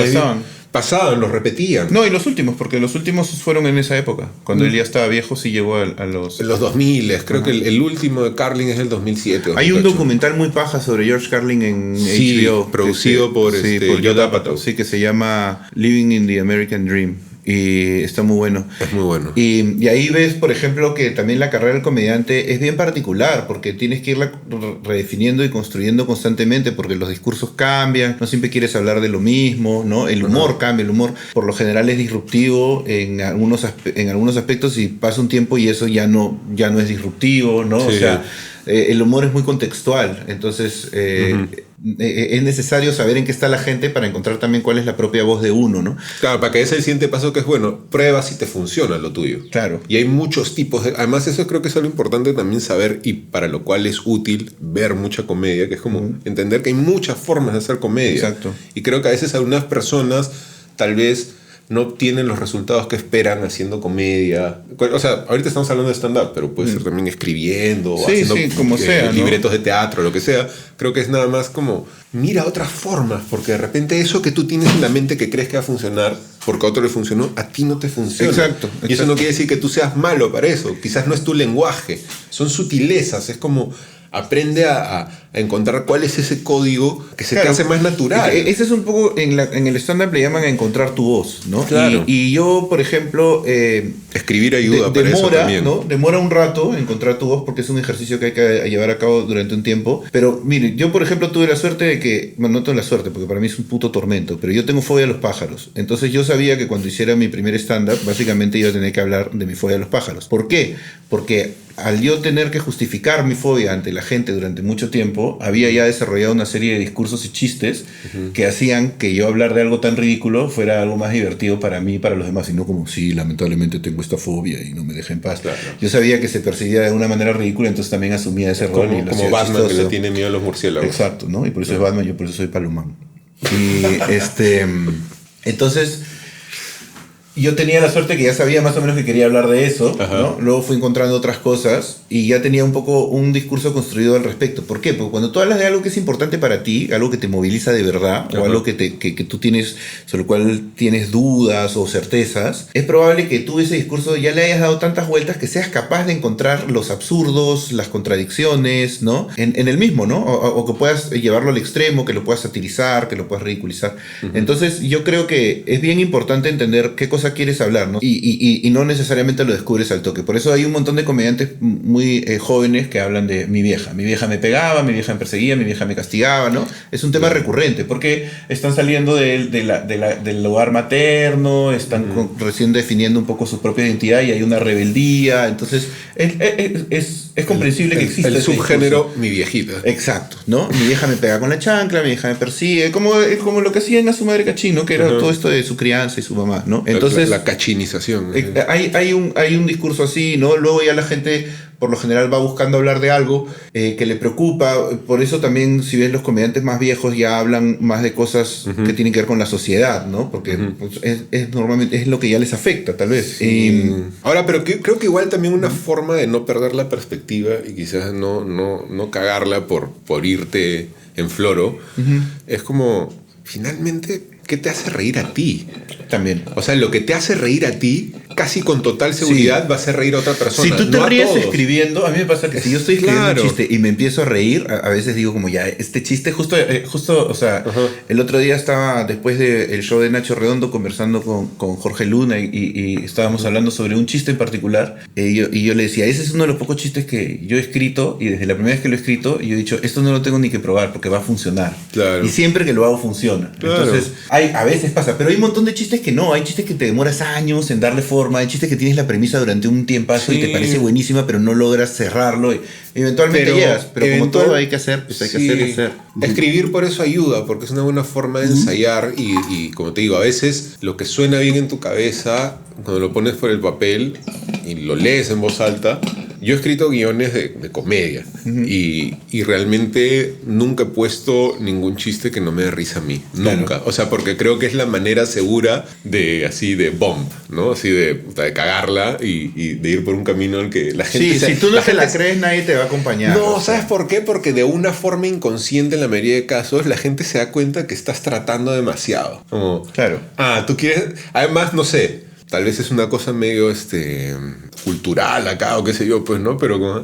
S2: pasaban, los repetían.
S1: No, y los últimos, porque los últimos fueron en esa época. Cuando él ya estaba viejo, sí llegó a los...
S2: En los 2000, creo que el último de Carlin es el 2007.
S1: Hay un documental muy paja sobre George Carlin en HBO.
S2: Producido por
S1: Judd Apatow. Sí, que se llama Living in the American Dream. Y está muy bueno.
S2: Es muy bueno.
S1: Y ahí ves, por ejemplo, que también la carrera del comediante es bien particular, porque tienes que irla redefiniendo y construyendo constantemente, porque los discursos cambian, no siempre quieres hablar de lo mismo, ¿no? El humor cambia, el humor por lo general es disruptivo en algunos aspectos y pasa un tiempo y eso ya no es disruptivo, ¿no? Sí. O sea, el humor es muy contextual, entonces es necesario saber en qué está la gente para encontrar también cuál es la propia voz de uno, ¿no?
S2: Claro, para que ese el siguiente paso que es, bueno, prueba si te funciona lo tuyo.
S1: Claro.
S2: Y hay muchos tipos además eso creo que es algo importante también saber, y para lo cual es útil ver mucha comedia, que es como entender que hay muchas formas de hacer comedia.
S1: Exacto.
S2: Y creo que a veces algunas personas tal vez no obtienen los resultados que esperan haciendo comedia. O sea, ahorita estamos hablando de stand-up, pero puede ser también escribiendo, haciendo
S1: como sea,
S2: libretos de teatro, lo que sea. Creo que es nada más como, mira otras formas, porque de repente eso que tú tienes en la mente que crees que va a funcionar, porque a otro le funcionó, a ti no te funciona.
S1: Exacto.
S2: Y eso no quiere decir que tú seas malo para eso. Quizás no es tu lenguaje. Son sutilezas. Es como... aprende a encontrar cuál es ese código que se te hace más natural.
S1: Ese es un poco, en el stand-up le llaman a encontrar tu voz, ¿no?
S2: Claro.
S1: Y yo, por ejemplo...
S2: escribir ayuda para eso también.
S1: ¿no? Demora un rato encontrar tu voz porque es un ejercicio que hay que llevar a cabo durante un tiempo. Pero, mire, yo, por ejemplo, tuve la suerte de que... Bueno, no tuve la suerte porque para mí es un puto tormento, pero yo tengo fobia a los pájaros. Entonces yo sabía que cuando hiciera mi primer stand-up, básicamente iba a tener que hablar de mi fobia a los pájaros. ¿Por qué? Porque al yo tener que justificar mi fobia ante la gente durante mucho tiempo, había ya desarrollado una serie de discursos y chistes que hacían que yo hablar de algo tan ridículo fuera algo más divertido para mí y para los demás, y no como, sí, lamentablemente tengo esta fobia y no me deja en paz. Claro. Yo sabía que se percibía de una manera ridícula, entonces también asumía ese rol. Y
S2: como Batman, chistoso. Que le tiene miedo a los murciélagos.
S1: Exacto, ¿no? Y por eso es Batman, yo por eso soy Palomán. Y entonces... yo tenía la suerte que ya sabía más o menos que quería hablar de eso, ¿no? Luego fui encontrando otras cosas y ya tenía un poco un discurso construido al respecto. ¿Por qué? Porque cuando tú hablas de algo que es importante para ti, algo que te moviliza de verdad, o algo que tú tienes, sobre lo cual tienes dudas o certezas, es probable que tú ese discurso ya le hayas dado tantas vueltas que seas capaz de encontrar los absurdos, las contradicciones, ¿no? En el mismo, ¿no? O que puedas llevarlo al extremo, que lo puedas satirizar, que lo puedas ridiculizar. Entonces yo creo que es bien importante entender qué cosa quieres hablar, ¿no? Y no necesariamente lo descubres al toque. Por eso hay un montón de comediantes muy jóvenes que hablan de mi vieja. Mi vieja me pegaba, mi vieja me perseguía, mi vieja me castigaba, ¿no? Es un tema recurrente porque están saliendo del hogar materno, están recién definiendo un poco su propia identidad y hay una rebeldía. Entonces es comprensible que exista
S2: el subgénero mi viejita.
S1: Exacto, ¿no? Mi vieja me pega con la chancla, mi vieja me persigue, como lo que hacían a su madre cachín, ¿no? Que era todo esto de su crianza y su mamá, ¿no? Entonces
S2: la cachinización.
S1: Hay un discurso así, ¿no? Luego ya la gente por lo general va buscando hablar de algo que le preocupa. Por eso también, si ves los comediantes más viejos ya hablan más de cosas que tienen que ver con la sociedad, ¿no? Porque pues, es normalmente es lo que ya les afecta, tal vez.
S2: Ahora, pero creo que igual también una forma de no perder la perspectiva y quizás no cagarla por irte en floro, es como, finalmente, ¿qué te hace reír a ti?
S1: También.
S2: O sea, lo que te hace reír a ti, casi con total seguridad va a hacer reír a otra persona.
S1: Si tú te ríes escribiendo, a mí me pasa que si yo estoy escribiendo un chiste y me empiezo a reír, a veces digo como ya, este chiste justo o sea, el otro día estaba después del show de Nacho Redondo conversando con Jorge Luna y estábamos hablando sobre un chiste en particular y yo le decía, ese es uno de los pocos chistes que yo he escrito y desde la primera vez que lo he escrito yo he dicho, esto no lo tengo ni que probar porque va a funcionar.
S2: Claro.
S1: Y siempre que lo hago funciona. Claro. Entonces, a veces pasa, pero hay un montón de chistes que no, hay chistes que te demoras años en darle forma, hay chistes que tienes la premisa durante un tiempazo y te parece buenísima, pero no logras cerrarlo y eventualmente llegas, pero como todo hay que hacer, pues hay que hacer y hacer.
S2: Escribir por eso ayuda, porque es una buena forma de ensayar y como te digo, a veces lo que suena bien en tu cabeza, cuando lo pones por el papel y lo lees en voz alta, Yo he escrito guiones de comedia y realmente nunca he puesto ningún chiste que no me dé risa a mí. Nunca. Claro. O sea, porque creo que es la manera segura de bomb, ¿no? Así de cagarla y de ir por un camino en el que la gente...
S1: si tú no te la crees, nadie te va a acompañar.
S2: No, ¿sabes por qué? Porque de una forma inconsciente en la mayoría de casos la gente se da cuenta que estás tratando demasiado. Como,
S1: claro.
S2: Tú quieres... Además, no sé, tal vez es una cosa medio cultural acá o qué sé yo, pues, ¿no? Pero como,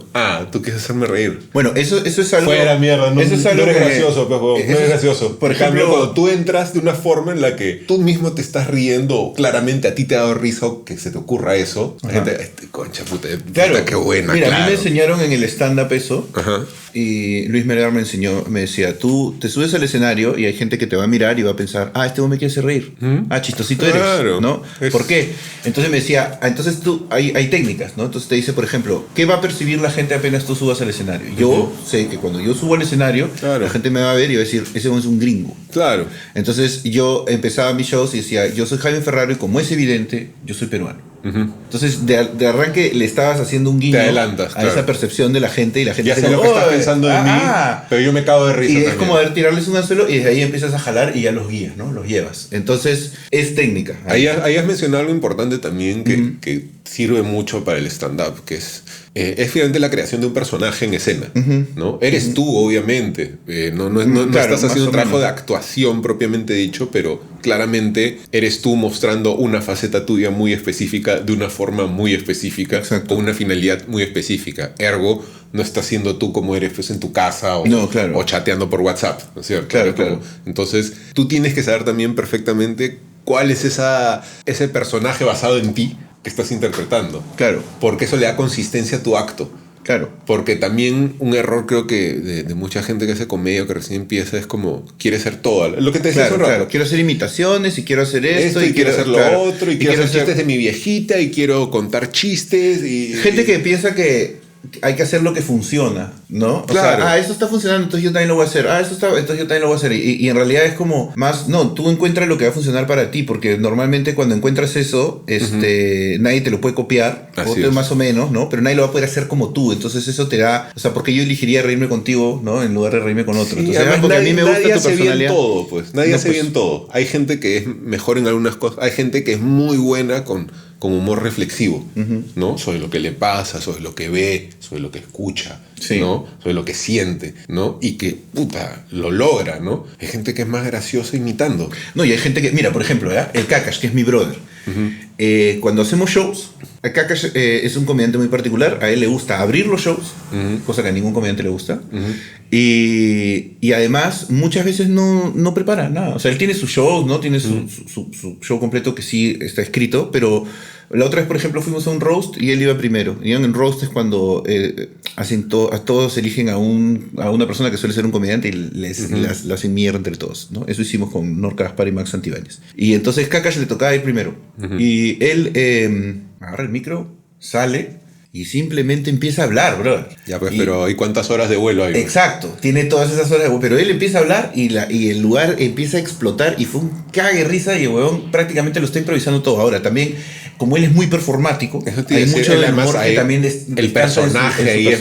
S2: tú quieres hacerme reír.
S1: Bueno, eso es algo...
S2: Fuera mierda, no, eso es algo no eres gracioso, pues, no eres gracioso.
S1: Por ejemplo,
S2: cuando tú entras de una forma en la que tú mismo te estás riendo, claramente a ti te ha dado risa que se te ocurra eso, la gente, concha puta,
S1: claro,
S2: qué buena,
S1: mira,
S2: claro.
S1: A mí me enseñaron en el stand-up eso.
S2: Ajá.
S1: Y Luis Melgar me decía, tú te subes al escenario y hay gente que te va a mirar y va a pensar, este hombre me quiere hacer reír. Chistosito
S2: claro,
S1: eres, ¿no? ¿Por qué? Entonces me decía, entonces tú, hay técnicas, ¿no? Entonces te dice, por ejemplo, ¿qué va a percibir la gente apenas tú subas al escenario? Yo sé que cuando yo subo al escenario, la gente me va a ver y va a decir, ese hombre es un gringo.
S2: Claro.
S1: Entonces yo empezaba mis shows y decía, yo soy Jaime Ferraro y como es evidente, yo soy peruano. Entonces de arranque le estabas haciendo un guiño a esa percepción de la gente y la gente
S2: ya sé lo que estás pensando de mí, pero yo me cago de risa.
S1: Y
S2: también.
S1: Es como tirarles un anzuelo y desde ahí empiezas a jalar y ya los guías, ¿no? Los llevas. Entonces es técnica.
S2: Ahí has mencionado algo importante también que sirve mucho para el stand-up, que es finalmente la creación de un personaje en escena, ¿no? Eres tú, obviamente. No claro, estás haciendo un trabajo de actuación propiamente dicho, pero claramente eres tú mostrando una faceta tuya muy específica, de una forma muy específica, con una finalidad muy específica. Ergo, no estás siendo tú como eres pues, en tu casa o chateando por WhatsApp, ¿no es cierto?
S1: Claro.
S2: Entonces, tú tienes que saber también perfectamente cuál es ese personaje basado en ti que estás interpretando.
S1: Claro.
S2: Porque eso le da consistencia a tu acto.
S1: Claro.
S2: Porque también un error creo que de mucha gente que hace comedia o que recién empieza es como quiere ser todo. Lo que te decía hace un rato. Claro.
S1: Quiero hacer imitaciones y quiero hacer esto
S2: y quiero hacer lo otro y quiero hacer chistes de mi viejita y quiero contar chistes
S1: gente que piensa que hay que hacer lo que funciona, ¿no?
S2: Claro.
S1: O sea, esto está funcionando, entonces yo también lo voy a hacer. Entonces yo también lo voy a hacer. Y en realidad es como más, tú encuentras lo que va a funcionar para ti, porque normalmente cuando encuentras eso, nadie te lo puede copiar, más o menos, ¿no? Pero nadie lo va a poder hacer como tú. Entonces eso te da, o sea, porque yo elegiría reírme contigo, ¿no? En lugar de reírme con otro. Entonces, porque a mí me gusta tu personalidad.
S2: Nadie hace bien todo, pues. Nadie hace bien todo. Hay gente que es mejor en algunas cosas. Hay gente que es muy buena con humor reflexivo, ¿no? Sobre lo que le pasa, sobre lo que ve, sobre lo que escucha, ¿no? Sobre lo que siente, ¿no? Y que, lo logra, ¿no? Hay gente que es más graciosa imitando.
S1: No, y hay gente que, mira, por ejemplo, el Kakash, que es mi brother. Cuando hacemos shows, el Kakash es un comediante muy particular. A él le gusta abrir los shows, cosa que a ningún comediante le gusta. Y además, muchas veces no prepara nada. O sea, él tiene su show, ¿no? Tiene su show completo que sí está escrito, pero la otra vez, por ejemplo, fuimos a un roast y él iba primero. Y en roast es cuando todos eligen a una persona que suele ser un comediante y la hacen mierda entre todos, ¿no? Eso hicimos con Norca Gaspar y Max Santibáñez. Y entonces Kakash le tocaba ir primero. Y él agarra el micro, sale y simplemente empieza a hablar, bro.
S2: Ya, pues, pero ¿y cuántas horas de vuelo hay?
S1: Exacto, tiene todas esas horas de vuelo. Pero él empieza a hablar y el lugar empieza a explotar y fue un cague risa y el huevón prácticamente lo está improvisando todo. Ahora, también, como él es muy performático, hay mucho de humor que también
S2: el personaje ahí es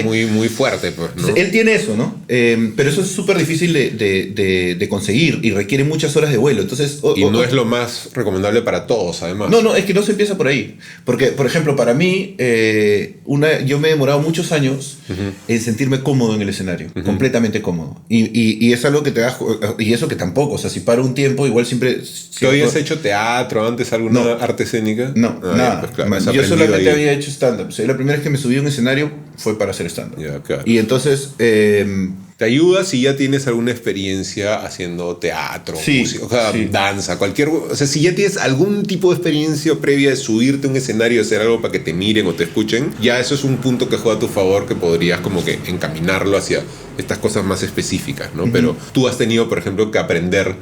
S2: muy, muy fuerte, pues, ¿no?
S1: Él tiene eso, ¿no? Pero eso es súper difícil de conseguir y requiere muchas horas de vuelo. Entonces,
S2: no es lo más recomendable para todos, además.
S1: No, es que no se empieza por ahí. Porque, por ejemplo, para mí, yo me he demorado muchos años en sentirme cómodo en el escenario, completamente cómodo. Y es algo que te da, y eso que tampoco, o sea, si paro un tiempo, igual siempre...
S2: ¿Tú habías hecho teatro antes, alguna arte escénica?
S1: No, nada. Pues claro, yo solamente había hecho stand-up. O sea, la primera vez que me subí a un escenario fue para hacer stand-up.
S2: Claro.
S1: Y entonces...
S2: ¿te ayuda si ya tienes alguna experiencia haciendo teatro, música, danza, o sea, si ya tienes algún tipo de experiencia previa de subirte a un escenario, hacer algo para que te miren o te escuchen, ya eso es un punto que juega a tu favor, que podrías como que encaminarlo hacia estas cosas más específicas, ¿no? Pero tú has tenido, por ejemplo, que aprender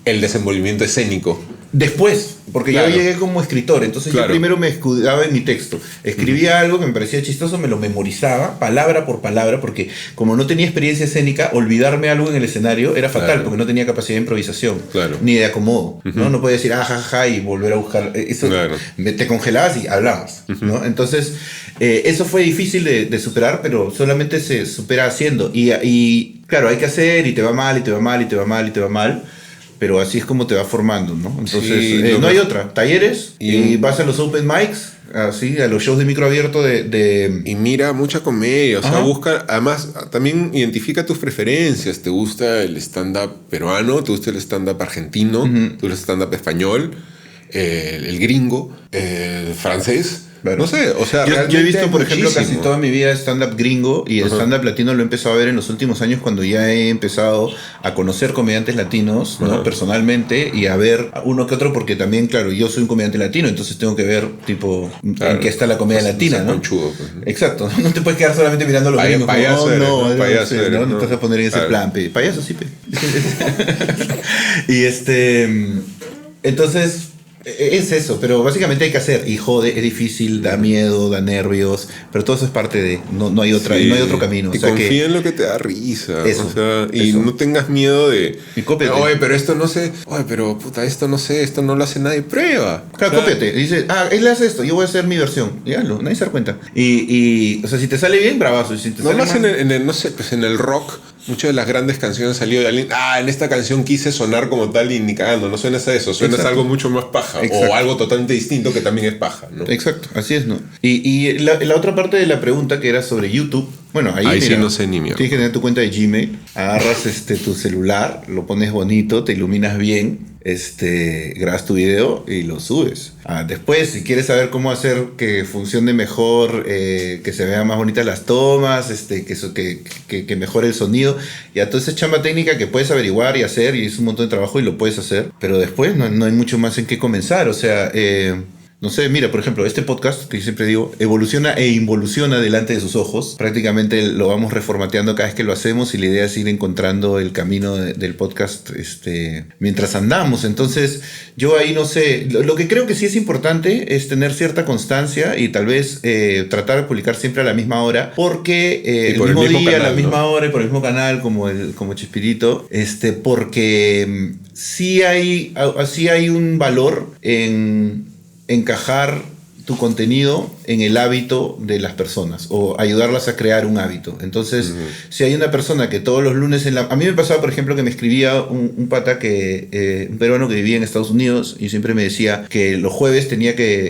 S2: el desenvolvimiento escénico
S1: Después, porque yo llegué como escritor, entonces yo primero me escudaba en mi texto. Escribía algo que me parecía chistoso, me lo memorizaba, palabra por palabra, porque como no tenía experiencia escénica, olvidarme algo en el escenario era fatal, porque no tenía capacidad de improvisación, ni de acomodo. No podía decir, jajaja, y volver a buscar. Eso te congelabas y hablabas. ¿no? Entonces, eso fue difícil de superar, pero solamente se supera haciendo. Y claro, hay que hacer, y te va mal, y te va mal, y te va mal, y te va mal. Pero así es como te va formando, ¿no? Entonces, no hay otra. Talleres, y vas a los open mics, así, a los shows de micro abierto Y
S2: mira, mucha comedia, o sea, busca... Además, también identifica tus preferencias. ¿Te gusta el stand-up peruano? ¿Te gusta el stand-up argentino? ¿Te gusta el stand-up español? ¿El gringo? ¿El francés?
S1: Claro.
S2: No sé, o sea,
S1: yo he visto, por ejemplo, casi toda mi vida stand-up gringo, y el stand-up latino lo he empezado a ver en los últimos años cuando ya he empezado a conocer comediantes latinos, ¿no? Personalmente, y a ver uno que otro, porque también, claro, yo soy un comediante latino, entonces tengo que ver, tipo, en qué está la comedia latina, ¿no?
S2: Conchudo, pues.
S1: Exacto, no te puedes quedar solamente mirando los gringos.
S2: Payaso
S1: No te vas a poner en ese plan, payaso sí, Y entonces... Es eso, pero básicamente hay que hacer. Y jode, es difícil, da miedo, da nervios, pero todo eso es parte de... No hay otra, no hay otro camino.
S2: Y confía en lo que te da risa.
S1: Eso,
S2: o sea, y no tengas miedo de...
S1: Y cópiate.
S2: Oye, pero esto no sé... Oye, pero puta, esto no sé, esto no lo hace nadie. Prueba.
S1: Claro, cópiate. Dice, él hace esto, yo voy a hacer mi versión. Y hazlo, nadie se da cuenta. Y o sea, si te sale bien, bravazo. Y si te sale
S2: más no sé, pues en el rock... Muchas de las grandes canciones han salido de alguien. En esta canción quise sonar como tal y ni cagando. No suenas a eso, suenas a algo mucho más paja. O algo totalmente distinto que también es paja, ¿no?
S1: Exacto, así es, ¿no? Y la otra parte de la pregunta que era sobre YouTube. Bueno, ahí mira,
S2: sí no sé ni mierda.
S1: Tienes que tener tu cuenta de Gmail. Agarras tu celular, lo pones bonito, te iluminas bien. Grabas tu video y lo subes. Después, si quieres saber cómo hacer que funcione mejor, que se vean más bonitas las tomas, que mejore el sonido, ya toda esa chamba técnica que puedes averiguar y hacer, y es un montón de trabajo y lo puedes hacer, pero después no hay mucho más en qué comenzar. O sea, no sé, mira, por ejemplo, este podcast que yo siempre digo, evoluciona e involuciona delante de sus ojos. Prácticamente lo vamos reformateando cada vez que lo hacemos, y la idea es ir encontrando el camino del podcast mientras andamos. Entonces, yo ahí no sé, lo que creo que sí es importante es tener cierta constancia y tal vez tratar de publicar siempre a la misma hora, porque el mismo día, canal, a la misma hora y por el mismo canal como Chespirito, porque sí hay un valor en encajar tu contenido en el hábito de las personas o ayudarlas a crear un hábito. Entonces, si hay una persona que todos los lunes a mí me pasaba, por ejemplo, que me escribía un pata un peruano que vivía en Estados Unidos, y siempre me decía que los jueves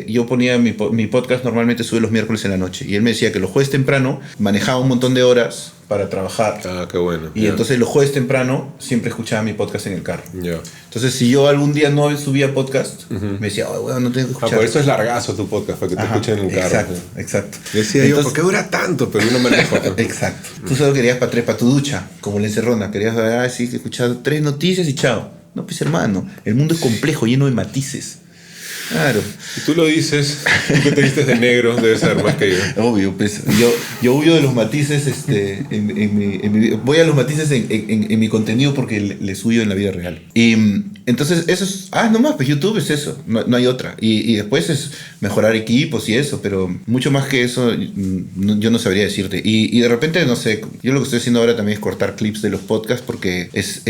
S1: yo ponía mi podcast, normalmente sube los miércoles en la noche, y él me decía que los jueves temprano manejaba un montón de horas para trabajar.
S2: Qué bueno.
S1: Y entonces los jueves temprano siempre escuchaba mi podcast en el carro.
S2: Yeah.
S1: Entonces, si yo algún día no subía podcast, me decía, bueno, no tengo que escuchar.
S2: Por eso es largazo tu podcast, para que te escuchen en el carro.
S1: Exacto.
S2: Decía yo, ¿por qué dura tanto? Pero yo no manejo.
S1: Exacto. Tú solo querías para tu ducha, como la encerrona. Querías escuchar 3 noticias y chao. No, pues hermano, el mundo es complejo, lleno de matices. Claro.
S2: Si tú lo dices, tú que te vistes de negro, debes saber más que yo.
S1: Obvio, pues yo huyo de los matices, voy a los matices en mi contenido porque les huyo en la vida real. Y entonces eso es, nomás, pues YouTube es eso, no hay otra. Y después es mejorar equipos y eso, pero mucho más que eso yo no sabría decirte. Y de repente, no sé, yo lo que estoy haciendo ahora también es cortar clips de los podcasts, porque es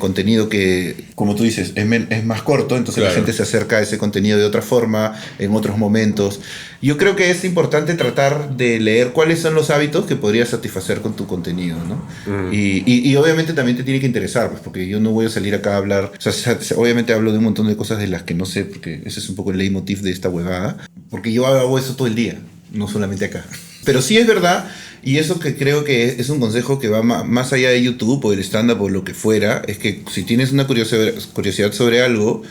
S1: contenido que, como tú dices, es más corto, entonces la gente se acerca a ese contenido de otra forma, en otros momentos. Yo creo que es importante tratar de leer cuáles son los hábitos que podrías satisfacer con tu contenido, ¿no? Y obviamente también te tiene que interesar, pues, porque yo no voy a salir acá a hablar, o sea, obviamente hablo de un montón de cosas de las que no sé, porque ese es un poco el leitmotiv de esta huevada, porque yo hago eso todo el día, no solamente acá. Pero sí es verdad, y eso que creo que es un consejo que va más allá de YouTube o del stand-up o lo que fuera, es que si tienes una curiosidad sobre algo,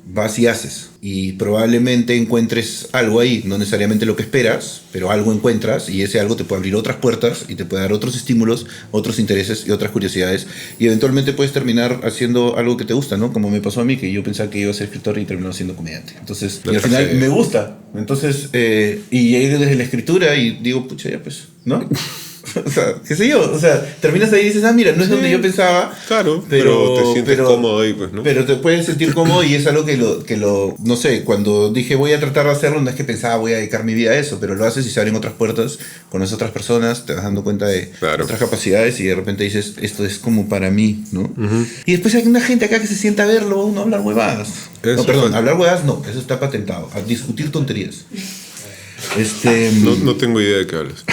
S1: vas y haces, y probablemente encuentres algo ahí, no necesariamente lo que esperas, pero algo encuentras, y ese algo te puede abrir otras puertas y te puede dar otros estímulos, otros intereses y otras curiosidades, y eventualmente puedes terminar haciendo algo que te gusta, ¿no? Como me pasó a mí, que yo pensaba que iba a ser escritor y terminó siendo comediante. Entonces, y al final me gusta. Entonces, y llegué desde la escritura y digo, pucha, ya pues, ¿no? O sea, qué sé yo, o sea, terminas ahí y dices, mira, no es donde yo pensaba.
S2: Claro, pero te sientes cómodo ahí, pues, ¿no?
S1: Pero te puedes sentir cómodo y es algo que no sé, cuando dije voy a tratar de hacerlo, no es que pensaba voy a dedicar mi vida a eso, pero lo haces y se abren otras puertas con esas otras personas, te vas dando cuenta de otras capacidades y de repente dices, esto es como para mí, ¿no? Y después hay una gente acá que se sienta a verlo, uno a hablar huevadas.
S2: Eso,
S1: no, perdón, hablar huevadas no, eso está patentado, a discutir tonterías.
S2: No tengo idea de qué hablas.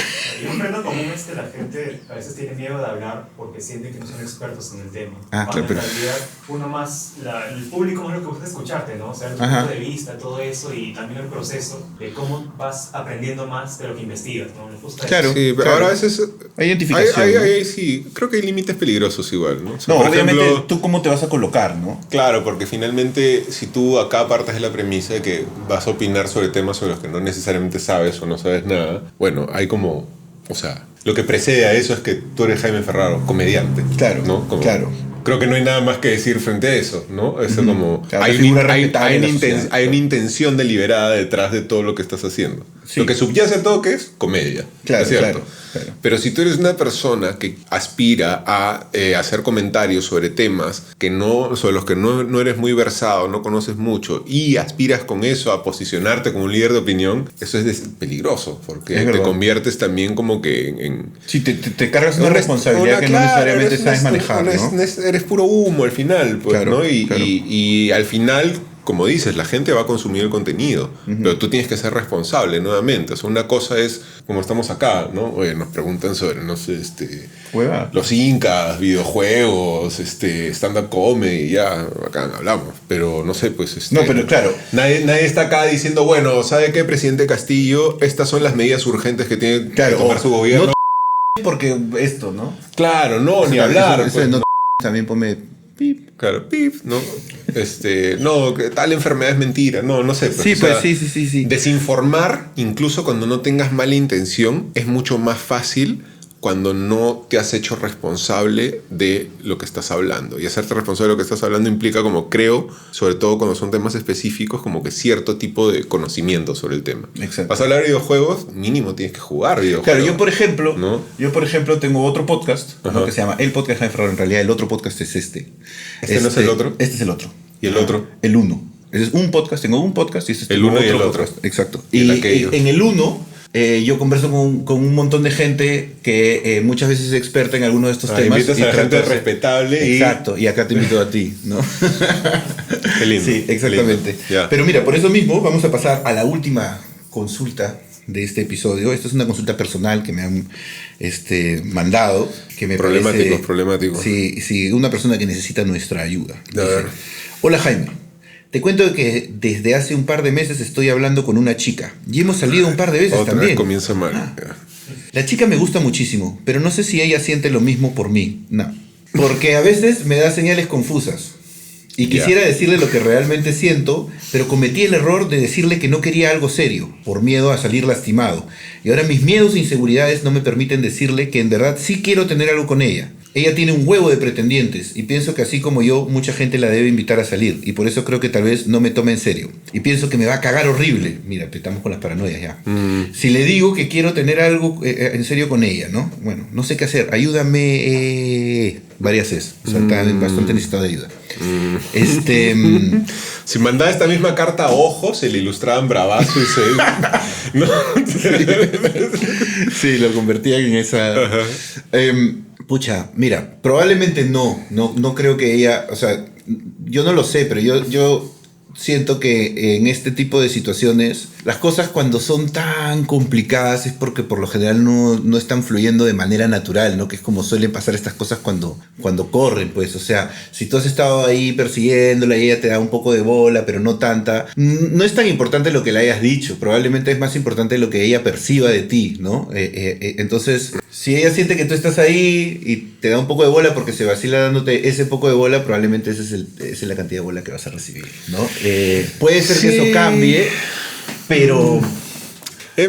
S4: Y un problema común es que la gente a veces tiene miedo de hablar porque sienten que no son expertos en el tema.
S1: Claro,
S4: en realidad, uno más, el público más lo que busca es escucharte, ¿no? O sea, el punto de vista, todo eso, y también el proceso de cómo vas aprendiendo más de lo que investigas, ¿no? Les gusta
S2: claro,
S4: eso.
S2: sí, pero ahora a veces
S1: hay identificación.
S2: Sí, creo que hay límites peligrosos igual, ¿no? O sea,
S1: no,
S2: por
S1: obviamente
S2: ejemplo,
S1: tú cómo te vas a colocar, ¿no?
S2: Claro, porque finalmente si tú acá partes de la premisa de que vas a opinar sobre temas sobre los que no necesariamente sabes o no sabes nada, bueno, hay como, o sea, lo que precede a eso es que tú eres Jaime Ferraro, comediante.
S1: Claro,
S2: ¿no? Como,
S1: claro.
S2: Creo que no hay nada más que decir frente a eso, ¿no? Eso como...
S1: Claro,
S2: hay una intención deliberada detrás de todo lo que estás haciendo. Sí. Lo que subyace a todo que es comedia,
S1: claro,
S2: ¿es cierto?
S1: Claro.
S2: Pero si tú eres una persona que aspira a hacer comentarios sobre temas sobre los que no eres muy versado, no conoces mucho, y aspiras con eso a posicionarte como un líder de opinión, eso es peligroso, porque te conviertes también como que en...
S1: Sí, te cargas una responsabilidad que no necesariamente sabes manejar, ¿no?
S2: Eres puro humo al final, pues,
S1: claro,
S2: ¿no? Y al final, como dices, la gente va a consumir el contenido, pero tú tienes que ser responsable nuevamente. O sea, una cosa es, como estamos acá, ¿no? Oye, nos preguntan sobre, no sé, los incas, videojuegos, stand-up comedy, ya, acá hablamos. Pero no sé, pues...
S1: no, pero claro.
S2: Nadie está acá diciendo, bueno, ¿sabe qué, presidente Castillo? Estas son las medidas urgentes que tiene que tomar su gobierno.
S1: No porque esto, ¿no?
S2: Claro, no, ni hablar.
S1: Eso
S2: pues,
S1: no. También ponme pip.
S2: Claro, pip, ¿no? No, que tal enfermedad es mentira. No sé. Pues,
S1: sí, pues sí.
S2: Desinformar, incluso cuando no tengas mala intención, es mucho más fácil cuando no te has hecho responsable de lo que estás hablando. Y hacerte responsable de lo que estás hablando implica, como creo, sobre todo cuando son temas específicos, como que cierto tipo de conocimiento sobre el tema.
S1: Exacto.
S2: Vas a hablar de videojuegos, mínimo tienes que jugar videojuegos.
S1: Claro, yo por ejemplo tengo otro podcast, ¿no? Que se llama El Podcast Jaime Ferraro. En realidad el otro podcast es este.
S2: ¿Este no es el otro?
S1: Este es el otro.
S2: ¿Y el otro?
S1: El uno. Ese es un podcast, tengo un podcast y este es
S2: el uno y el
S1: podcast.
S2: otro.
S1: Exacto. Y en el uno... yo converso con un montón de gente que muchas veces es experta en algunos de estos temas.
S2: Invitas a la gente respetable.
S1: Exacto, y acá te invito a ti, ¿no?
S2: Qué lindo.
S1: Sí, exactamente.
S2: Yeah.
S1: Pero mira, por eso mismo vamos a pasar a la última consulta de este episodio. Esta es una consulta personal que me han mandado. Que me
S2: problemático.
S1: Sí, una persona que necesita nuestra ayuda. Dice, hola Jaime. Te cuento que desde hace un par de meses estoy hablando con una chica. Y hemos salido un par de veces
S2: otra
S1: también.
S2: Vez comienza mal.
S1: La chica me gusta muchísimo, pero no sé si ella siente lo mismo por mí. No. Porque a veces me da señales confusas. Y quisiera decirle lo que realmente siento, pero cometí el error de decirle que no quería algo serio, por miedo a salir lastimado. Y ahora mis miedos e inseguridades no me permiten decirle que en verdad sí quiero tener algo con ella. Ella tiene un huevo de pretendientes y pienso que así como yo, mucha gente la debe invitar a salir. Y por eso creo que tal vez no me tome en serio. Y pienso que me va a cagar horrible. Mira, estamos con las paranoias ya. Si le digo que quiero tener algo en serio con ella, ¿no? Bueno, no sé qué hacer. Ayúdame. Varias veces. O sea, está bastante necesitado de ayuda.
S2: Si mandaba esta misma carta a ojos, se le ilustraban bravazo y se... ¿no?
S1: Sí, lo convertían en esa... pucha, mira, probablemente no creo que ella, o sea, yo no lo sé, pero yo siento que en este tipo de situaciones las cosas cuando son tan complicadas es porque por lo general no están fluyendo de manera natural, ¿no? Que es como suelen pasar estas cosas cuando corren, pues. O sea, si tú has estado ahí persiguiéndola y ella te da un poco de bola, pero no tanta, no es tan importante lo que le hayas dicho, probablemente es más importante lo que ella perciba de ti, ¿no? Entonces, si ella siente que tú estás ahí y te da un poco de bola porque se vacila dándote ese poco de bola, probablemente esa es la cantidad de bola que vas a recibir, ¿no? Puede ser que eso cambie, pero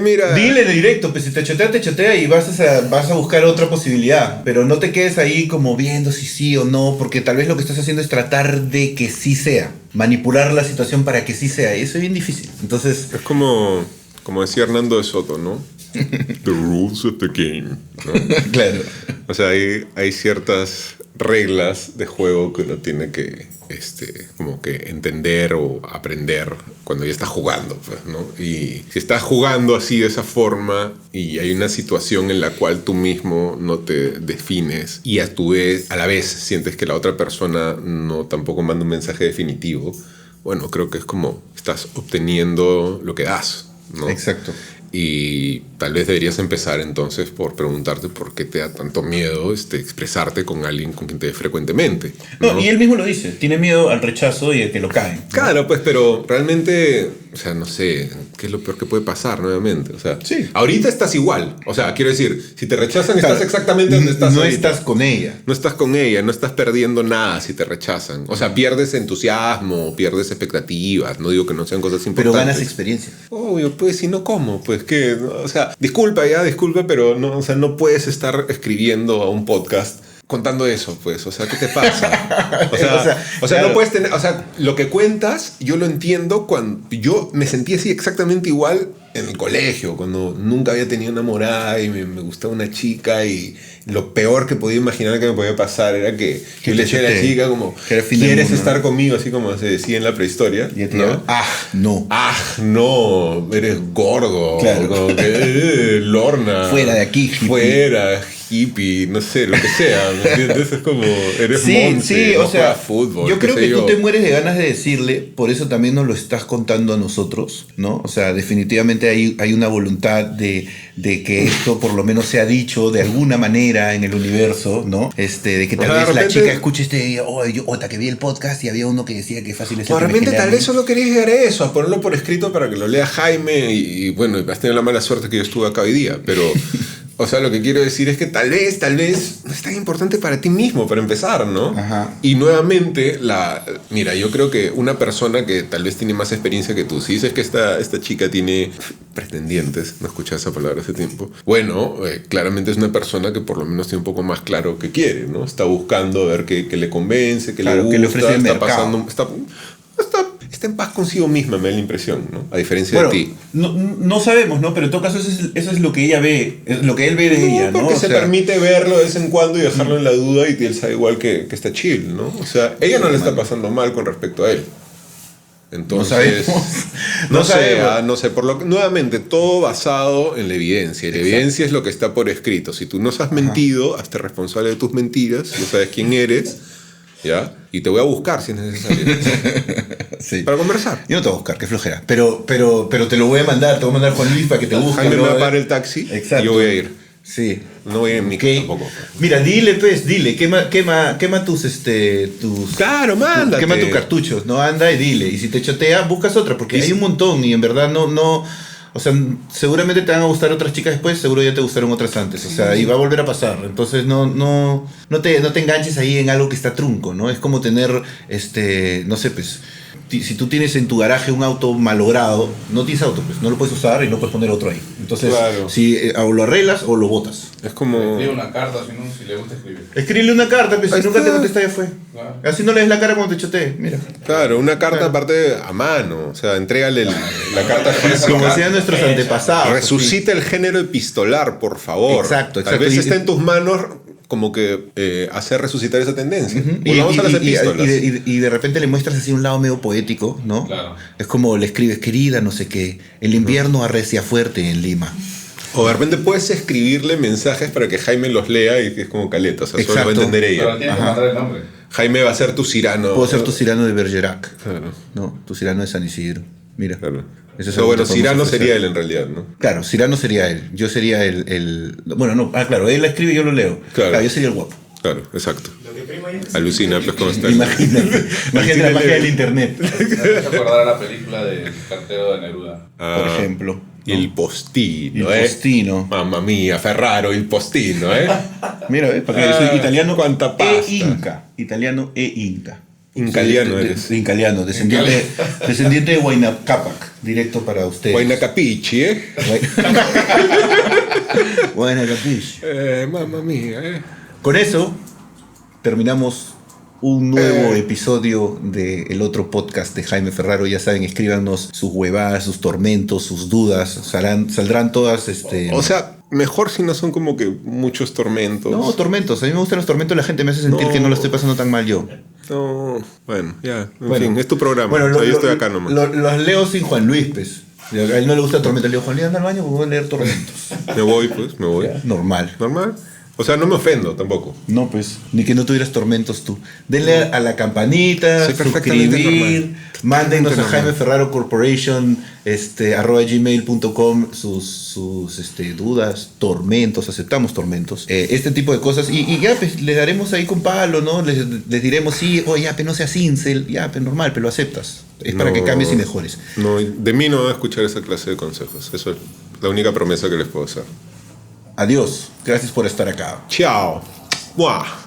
S2: mira,
S1: dile de directo, pues si te chotea y vas a buscar otra posibilidad, pero no te quedes ahí como viendo si sí o no, porque tal vez lo que estás haciendo es tratar de que sí sea, manipular la situación para que sí sea, y eso es bien difícil. Entonces,
S2: es como decía Hernando de Soto, ¿no? The rules of the game, ¿no?
S1: Claro.
S2: O sea, hay ciertas reglas de juego que uno tiene que como que entender o aprender cuando ya está jugando, pues, ¿no? Y si estás jugando así de esa forma y hay una situación en la cual tú mismo no te defines y a la vez sientes que la otra persona no tampoco manda un mensaje definitivo, bueno, creo que es como estás obteniendo lo que das, ¿no?
S1: Exacto.
S2: Y tal vez deberías empezar entonces por preguntarte por qué te da tanto miedo expresarte con alguien con quien te ves frecuentemente, ¿no?
S1: No, y él mismo lo dice, tiene miedo al rechazo y a que lo caen, ¿no?
S2: Claro, pues, pero realmente, o sea, no sé, ¿qué es lo peor que puede pasar nuevamente? O sea,
S1: sí. Ahorita
S2: estás igual. O sea, quiero decir, si te rechazan, claro, estás exactamente donde estás.
S1: No
S2: ahorita.
S1: estás con ella.
S2: No estás con ella, no estás perdiendo nada si te rechazan. O sea, pierdes entusiasmo, pierdes expectativas. No digo que no sean cosas importantes.
S1: Pero ganas experiencia.
S2: Obvio, pues, si no, ¿cómo? Pues que, o sea, disculpa, pero no, o sea, no puedes estar escribiendo a un podcast contando eso, pues, o sea, ¿qué te pasa? O sea, claro. No puedes tener, o sea, lo que cuentas, yo lo entiendo cuando yo me sentí así exactamente igual en el colegio, cuando nunca había tenido enamorada y me gustaba una chica y lo peor que podía imaginar que me podía pasar era que yo le decía a la chica como, ¿quieres estar conmigo? Así como se decía en la prehistoria, ¿no? No, eres gordo, claro. Como que, lorna,
S1: fuera de aquí, hippie.
S2: Fuera, hippie, no sé, lo que sea, ¿me entiendes? Es como, eres monte,
S1: sí,
S2: no
S1: o sea,
S2: fútbol,
S1: yo creo que tú te mueres de ganas de decirle, por eso también nos lo estás contando a nosotros, ¿no? O sea, definitivamente hay una voluntad de que esto por lo menos sea dicho de alguna manera en el universo, ¿no? De que tal vez repente, la chica escuche que vi el podcast y había uno que decía que fácil es el
S2: realmente tal vez solo quería llegar a eso, a ponerlo por escrito para que lo lea Jaime y bueno, has tenido la mala suerte que yo estuve acá hoy día, pero o sea, lo que quiero decir es que tal vez no es tan importante para ti mismo, para empezar, ¿no?
S1: Ajá.
S2: Y nuevamente, mira, yo creo que una persona que tal vez tiene más experiencia que tú, si dices que esta chica tiene pretendientes, no escuché esa palabra hace tiempo, bueno, claramente es una persona que por lo menos tiene un poco más claro qué quiere, ¿no? Está buscando ver qué le convence, qué le gusta,
S1: que le ofrece el
S2: está
S1: mercado.
S2: pasando, está en paz consigo misma, me da la impresión, ¿no? A diferencia de ti.
S1: No sabemos, ¿no? Pero en todo caso eso es lo que ella ve, es lo que él ve de ella, ¿no?
S2: Porque se permite verlo de vez en cuando y dejarlo en la duda y él sabe igual que está chill, ¿no? O sea, ella no le está pasando mal con respecto a él. Entonces, no sé, nuevamente, todo basado en la evidencia. Y la evidencia es lo que está por escrito. Si tú nos has mentido, hazte responsable de tus mentiras, ya sabes quién eres, ¿ya? Y te voy a buscar si es necesario.
S1: Sí.
S2: Para conversar.
S1: Yo no te voy a buscar, qué flojera. Pero te lo voy a mandar, te voy a mandar Juan Luis para que te busque.
S2: Jaime me va a parar el taxi.
S1: Exacto.
S2: Y yo voy a ir.
S1: Sí.
S2: No voy a ir en mi casa tampoco.
S1: Mira, dile, quema tus
S2: claro, mándate.
S1: Quema tus cartuchos, no, anda y dile. Y si te chotea, buscas otra, porque hay un montón y en verdad no. O sea, seguramente te van a gustar otras chicas después, seguro ya te gustaron otras antes. O sea, y va a volver a pasar. Entonces no te enganches ahí en algo que está trunco, ¿no? Es como tener, no sé, pues, si tú tienes en tu garaje un auto malogrado, no tienes auto, pues no lo puedes usar y no puedes poner otro ahí. Entonces, claro, o lo arreglas o lo botas.
S2: Es como...
S3: Escribe una carta, si le gusta escribir.
S1: Escribirle una carta, pues, si nunca te contesta ya fue.
S3: Claro.
S1: Así no le des la cara cuando te chotee, mira.
S2: Claro, una carta aparte a mano, o sea, entrégale la carta física.
S1: Como hacían nuestros antepasados.
S2: Resucita el género epistolar, por favor.
S1: Exacto.
S2: Tal vez está en tus manos como que hacer resucitar esa tendencia. Volvamos a las epístolas.
S1: Y de repente le muestras así un lado medio poético, ¿no?
S3: Claro.
S1: Es como le escribes, querida, no sé qué, el invierno arrecia fuerte en Lima.
S2: O de repente puedes escribirle mensajes para que Jaime los lea y que es como caleta, o sea, solo va a entender ella.
S3: Pero tienes que mandar el nombre.
S2: Jaime va a ser tu Cyrano.
S1: Puedo ser tu Cyrano de Bergerac.
S2: Claro.
S1: No, tu Cyrano de San Isidro. Mira.
S2: Claro.
S1: Eso es
S2: bueno, Cyrano sería él en realidad, ¿no?
S1: Claro, Cyrano sería él. Yo sería el... Bueno, no. Claro, él la escribe y yo lo leo. Claro, yo sería el guapo.
S2: Claro, exacto. Alucina, pues, cómo está.
S1: Imagínate la magia del internet.
S3: Me hace acordar a la película de Cartero de Neruda.
S1: Por ejemplo.
S2: Il postino,
S1: Il postino.
S2: Mamma mia, Ferraro, il postino,
S1: Mira, para que soy italiano.
S2: Cuánta pasta.
S1: Inca. Italiano Inca.
S2: Incaliano eres.
S1: Incaliano, descendiente de Huayna Cápac, directo para ustedes.
S2: Huayna Capichi,
S1: Huayna Capichi.
S2: Mamma mía,
S1: Con eso terminamos un nuevo episodio del otro podcast de Jaime Ferraro. Ya saben, escríbanos sus huevadas, sus tormentos, sus dudas. Saldrán todas.
S2: O sea, mejor si no son como que muchos tormentos.
S1: No, tormentos. A mí me gustan los tormentos. La gente me hace sentir que no lo estoy pasando tan mal yo.
S2: No, bueno, ya. En fin, es tu programa. Bueno, yo estoy acá nomás.
S1: Los leo sin Juan Luis, pues. A él no le gusta tormentos. Le digo, Juan Luis, anda al baño, voy a leer tormentos.
S2: Me voy.
S1: Normal.
S2: O sea, no me ofendo tampoco.
S1: No, pues, ni que no tuvieras tormentos tú. Denle a la campanita, suscribir, mándenos a Jaime Ferraro Corporation, @gmail.com sus dudas, tormentos, aceptamos tormentos, este tipo de cosas, y ya, pues, les daremos ahí con palo, ¿no? Les diremos, sí, oye, ya, pues, no seas incel, ya, pues, normal, pero lo aceptas. Es para que cambies y mejores.
S2: No, de mí no van a escuchar esa clase de consejos. Eso es la única promesa que les puedo hacer.
S1: Adiós. Gracias por estar acá.
S2: Chao. ¡Buah!